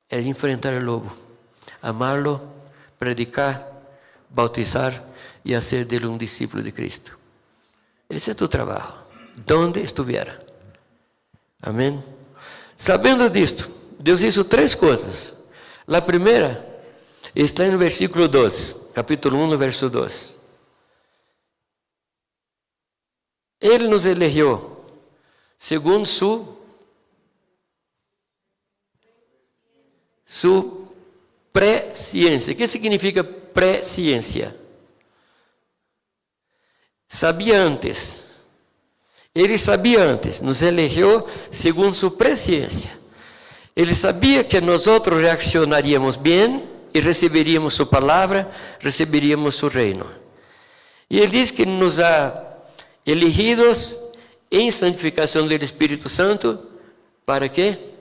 é enfrentar o lobo, amá-lo, predicar, bautizar e fazer dele um discípulo de Cristo. Esse é tu trabalho, donde estiver. Amém? Sabendo disto, Deus hizo 3 coisas. A primeira está no versículo 2, capítulo 1, verso 2. Ele nos elegeu segundo sua presciência. O que significa presciência? Sabia antes. Ele sabia antes, nos elegeu segundo sua presciência. Ele sabia que nós reaccionaríamos bem e receberíamos sua palavra, receberíamos seu reino. E ele diz que nos ha elegidos em santificação do Espírito Santo, para quê?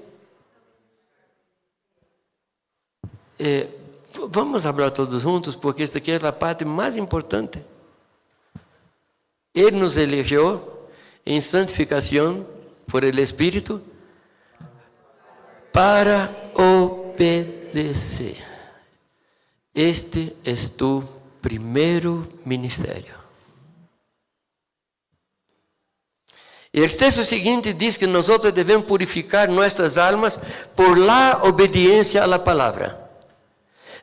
Vamos falar todos juntos, porque esta aqui é a parte mais importante. Ele nos elegeu em santificação por el Espírito para obedecer. Este é tu primeiro ministério. E o texto seguinte diz que nós devemos purificar nossas almas por la obediência à palavra.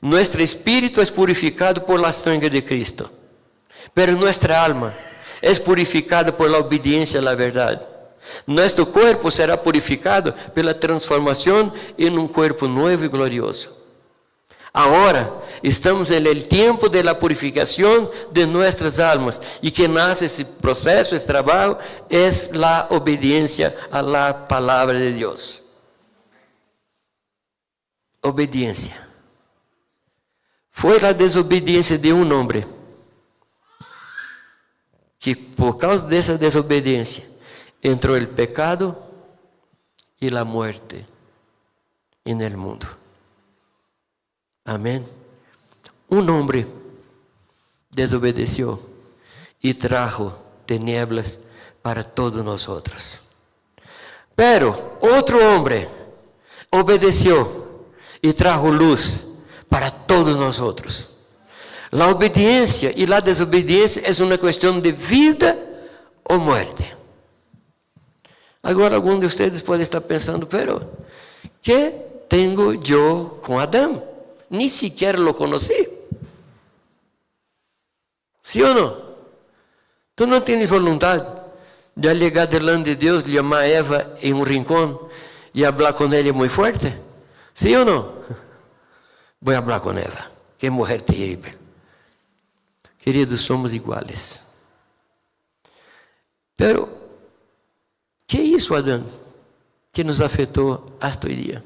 Nosso espírito é purificado por la sangre de Cristo, pero nossa alma é purificada por la obediência à verdade. Nosso corpo será purificado pela transformação em um corpo novo e glorioso. Agora estamos no tempo de la purificação de nossas almas e que nasce esse processo, esse trabalho, é a obediência à la palavra de Deus. Obediência. Foi a desobediência de um homem, que por causa dessa desobediência entrou o pecado e a morte no mundo. Amém. Um homem desobedeceu e trajo tinieblas para todos nós. Pero outro homem obedeceu e trajo luz para todos nós. A obediência e a desobediência é uma questão de vida ou morte. Agora, algum de vocês pode estar pensando, pero, que tenho eu com Adão? Ni sequer lo conheci. ¿Sí ou não? Tu não tens vontade de chegar delante de Deus, chamar Eva em um rincón e falar com ela muito forte? ¿Sí ou não? Vou falar com ela. Que mulher terrível. Queridos, somos iguais. Pero, que isso, Adão, que nos afetou hasta hoje dia?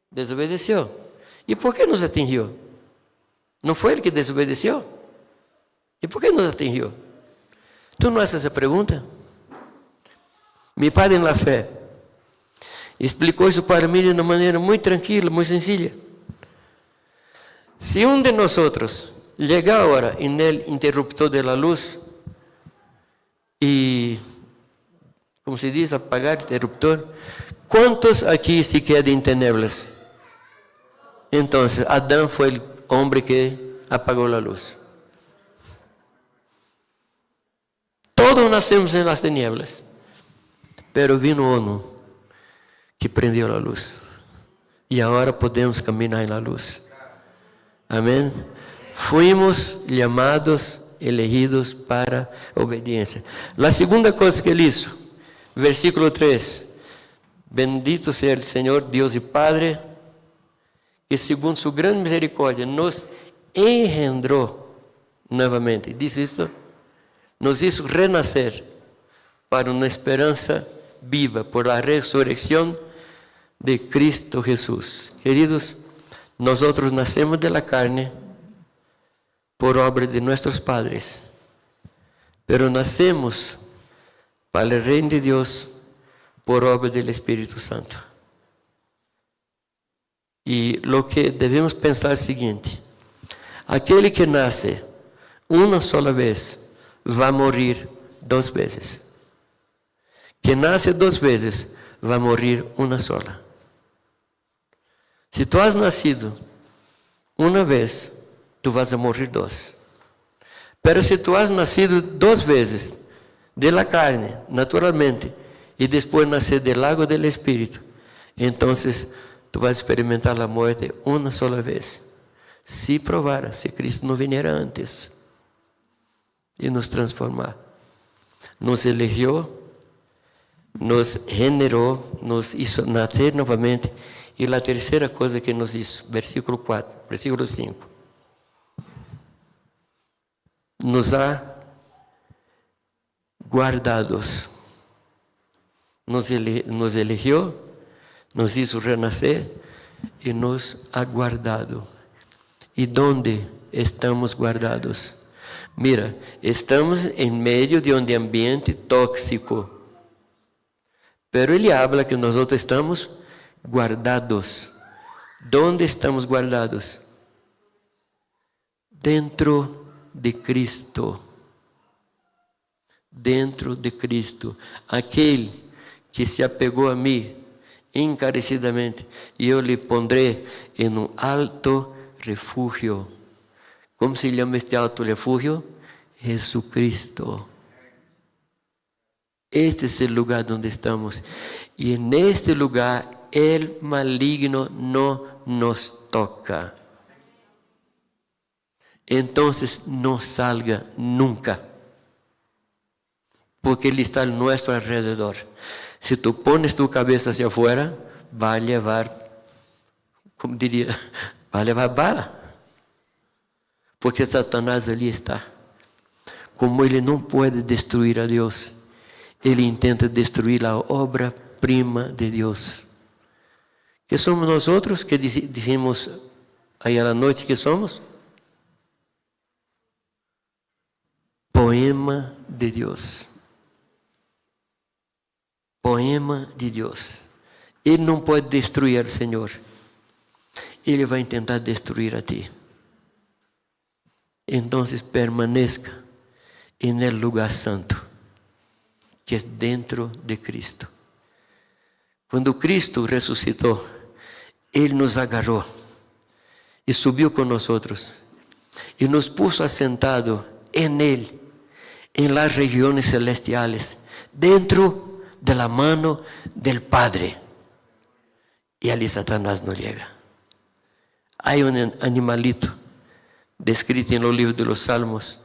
Desobedeceu. E por que nos atingiu? Não foi ele que desobedeceu? E por que nos atingiu? Tu não haces essa pergunta? Meu padre na fé explicou isso para mim de uma maneira muito tranquila, muito sencilla. Se um de nós chegar agora em el interruptor de la luz e, como se diz, apagar o interruptor, quantos aqui se quedam em tinieblas? Então, Adão foi o homem que apagou a luz. Todos nascemos em las tinieblas, pero vino uno que prendeu a luz. E agora podemos caminhar na luz. Amém? Fuimos chamados, elegidos para obediência. A segunda coisa que ele hizo, versículo 3. Bendito seja o Senhor, Deus e Padre, que segundo sua grande misericórdia nos engendrou novamente. Diz isto? Nos hizo renascer para uma esperança viva por la resurrección de Cristo Jesús. Queridos, nosotros nacemos de la carne por obra de nuestros padres, pero nacemos para el reino de Dios por obra del Espíritu Santo. E lo que devemos pensar é o seguinte: aquele que nasce uma sola vez vai morrer 2 vezes. Que nasce 2 vezes vai morrer uma sola. Se tu has nascido uma vez, tu vas a morrer 2. Pero se tu has nascido 2 vezes de la carne, naturalmente, e depois nascer del agua del Espírito, então tu vas experimentar a morte uma sola vez. Se provara, se Cristo não viera antes e nos transformar. Nos elegeu, nos generou, nos hizo nascer novamente. E a terceira coisa que nos hizo, versículo 4, versículo 5. Nos ha guardados. Nos elegeu, nos hizo renascer e nos ha guardado. E onde estamos guardados? Mira, estamos em meio de um ambiente tóxico. Pero ele habla que nós estamos guardados. ¿Dónde estamos guardados? Dentro de Cristo. Dentro de Cristo. Aquele que se apegou a mim encarecidamente, e eu lhe pondré em um alto refúgio. Como se chama este alto refúgio? Jesucristo. Este es el lugar donde estamos. Y en este lugar el maligno no nos toca. Entonces no salga nunca. Porque Él está a nuestro alrededor. Si tú pones tu cabeza hacia afuera, va a llevar, como diría, va a llevar bala. Porque Satanás ali está. Como ele não pode destruir a Deus, ele intenta destruir a obra-prima de Deus, ¿Qué somos nosotros? ¿Qué decimos ahí a la noche que somos? Poema de Dios. Poema de Deus. Ele não pode destruir o Senhor. Ele vai tentar destruir a ti. Então, permaneça en el lugar santo, que es dentro de Cristo. Cuando Cristo resucitó, Él nos agarró y subió con nosotros y nos puso asentado en Él, en las regiones celestiales, dentro de la mano del Padre. Y allí Satanás no llega. Hay un animalito descrito en los libros de los Salmos.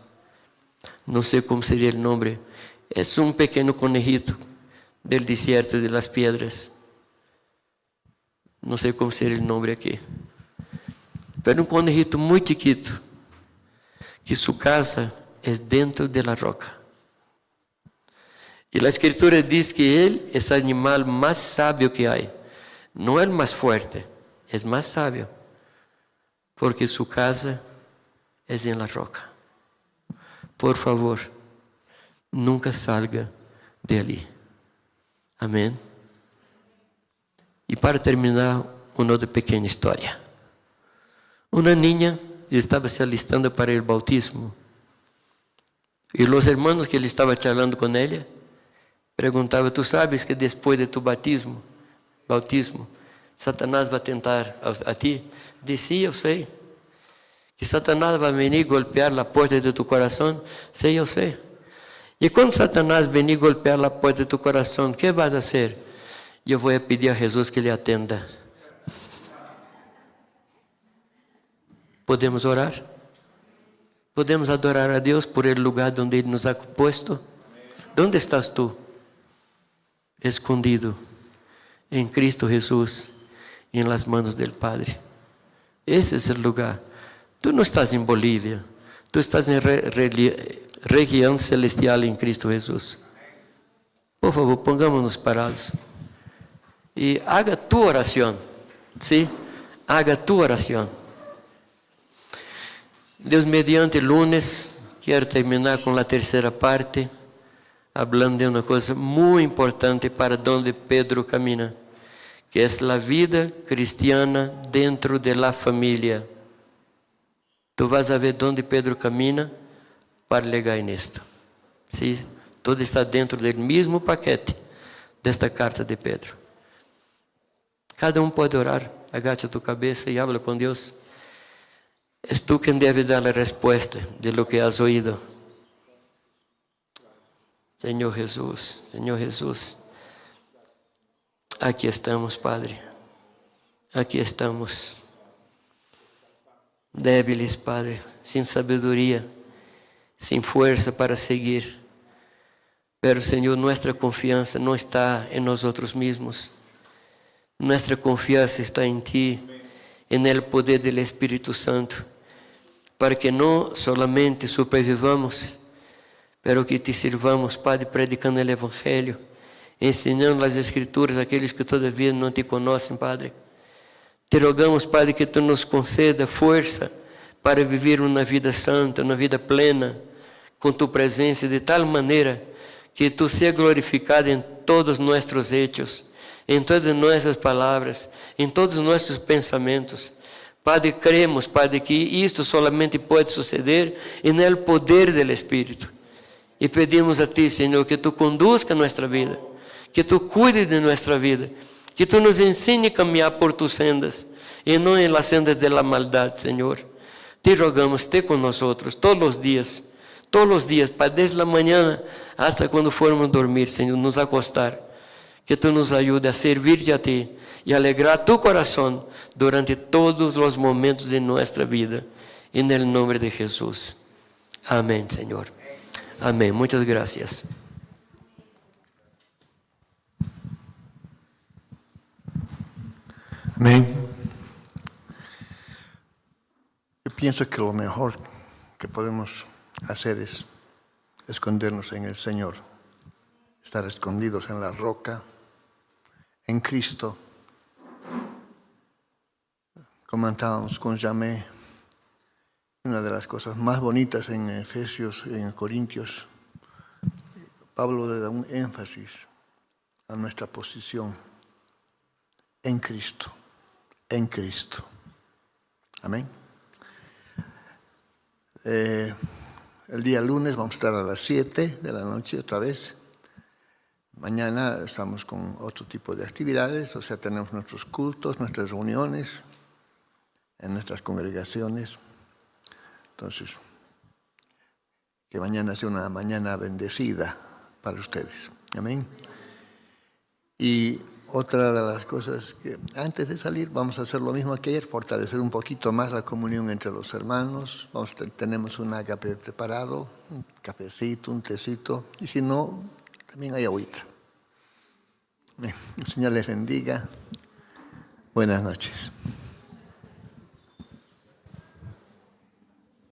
No sé cómo sería el nombre. Es un pequeño conejito del desierto de las piedras. No sé cómo sería el nombre aquí. Pero un conejito muy chiquito, que su casa es dentro de la roca. Y la Escritura dice que él es el animal más sabio que hay. No el más fuerte, es más sabio. Porque su casa es en la roca. Por favor, nunca salga de allí. Amén. Y para terminar, una otra pequeña historia. Una niña estaba se alistando para el bautismo. Y los hermanos que él estaba charlando con ella, preguntaban, ¿tú sabes que después de tu bautismo, Satanás va a tentar a ti? Decía, yo sé. Que Satanás va a venir golpear la puerta de tu corazón. Sí, yo sé. Y cuando Satanás venir golpear la puerta de tu corazón, ¿qué vas a hacer? Yo voy a pedir a Jesús que le atenda. ¿Podemos orar? ¿Podemos adorar a Dios por el lugar donde Él nos ha puesto? ¿Dónde estás tú? Escondido en Cristo Jesús y en las manos del Padre. Ese es el lugar. Tú no estás en Bolivia. Tú estás en región celestial en Cristo Jesús. Por favor, pongámonos parados. Y haga tu oración. ¿Sí? Haga tu oración. Dios mediante, lunes, quiero terminar con la tercera parte, hablando de una cosa muy importante para donde Pedro camina, que es la vida cristiana dentro de la familia. Tú vas a ver dónde Pedro camina para llegar en esto. ¿Sí? Todo está dentro del mismo paquete de esta carta de Pedro. Cada uno puede orar. Agacha tu cabeza y habla con Dios. Es tú quien debe dar la respuesta de lo que has oído. Señor Jesús, aquí estamos, Padre. Aquí estamos. Débiles, Padre, sin sabiduría, sin fuerza para seguir. Pero, Señor, nuestra confianza no está en nosotros mismos. Nuestra confianza está en ti, en el poder del Espíritu Santo, para que no solamente sobrevivamos, pero que te sirvamos, Padre, predicando el Evangelio, ensinando las Escrituras a aquellos que todavía no te conocen, Padre. Te rogamos, Padre, que tu nos conceda fuerza para vivir una vida santa, una vida plena, con tu presencia, de tal manera que tu seas glorificado en todos nuestros hechos, en todas nuestras palabras, en todos nuestros pensamientos. Padre, creemos, Padre, que esto solamente puede suceder en el poder del Espíritu. Y pedimos a ti, Señor, que tú conduzca nuestra vida, que tú cuides de nuestra vida, que tú nos enseñes a caminar por tus sendas y no en las sendas de la maldad, Señor. Te rogamos, esté con nosotros todos los días, Padre, desde la mañana hasta cuando fuéramos a dormir, Señor, nos acostar. Que tú nos ayudes a servirte a ti y alegrar tu corazón durante todos los momentos de nuestra vida. En el nombre de Jesús. Amén, Señor. Amén. Muchas gracias. Amén. Yo pienso que lo mejor que podemos hacer es escondernos en el Señor, estar escondidos en la roca, en Cristo, comentábamos con Jamé, una de las cosas más bonitas en Efesios, en Corintios, Pablo le da un énfasis a nuestra posición en Cristo, en Cristo. Amén. El día lunes vamos a estar a las 7 de la noche otra vez. Mañana estamos con otro tipo de actividades, o sea, tenemos nuestros cultos, nuestras reuniones en nuestras congregaciones. Entonces, que mañana sea una mañana bendecida para ustedes. Amén. Y otra de las cosas que antes de salir vamos a hacer lo mismo que ayer, fortalecer un poquito más la comunión entre los hermanos. Tenemos un agape preparado, un cafecito, un tecito, y si no, también hay agüita. El Señor les bendiga. Buenas noches.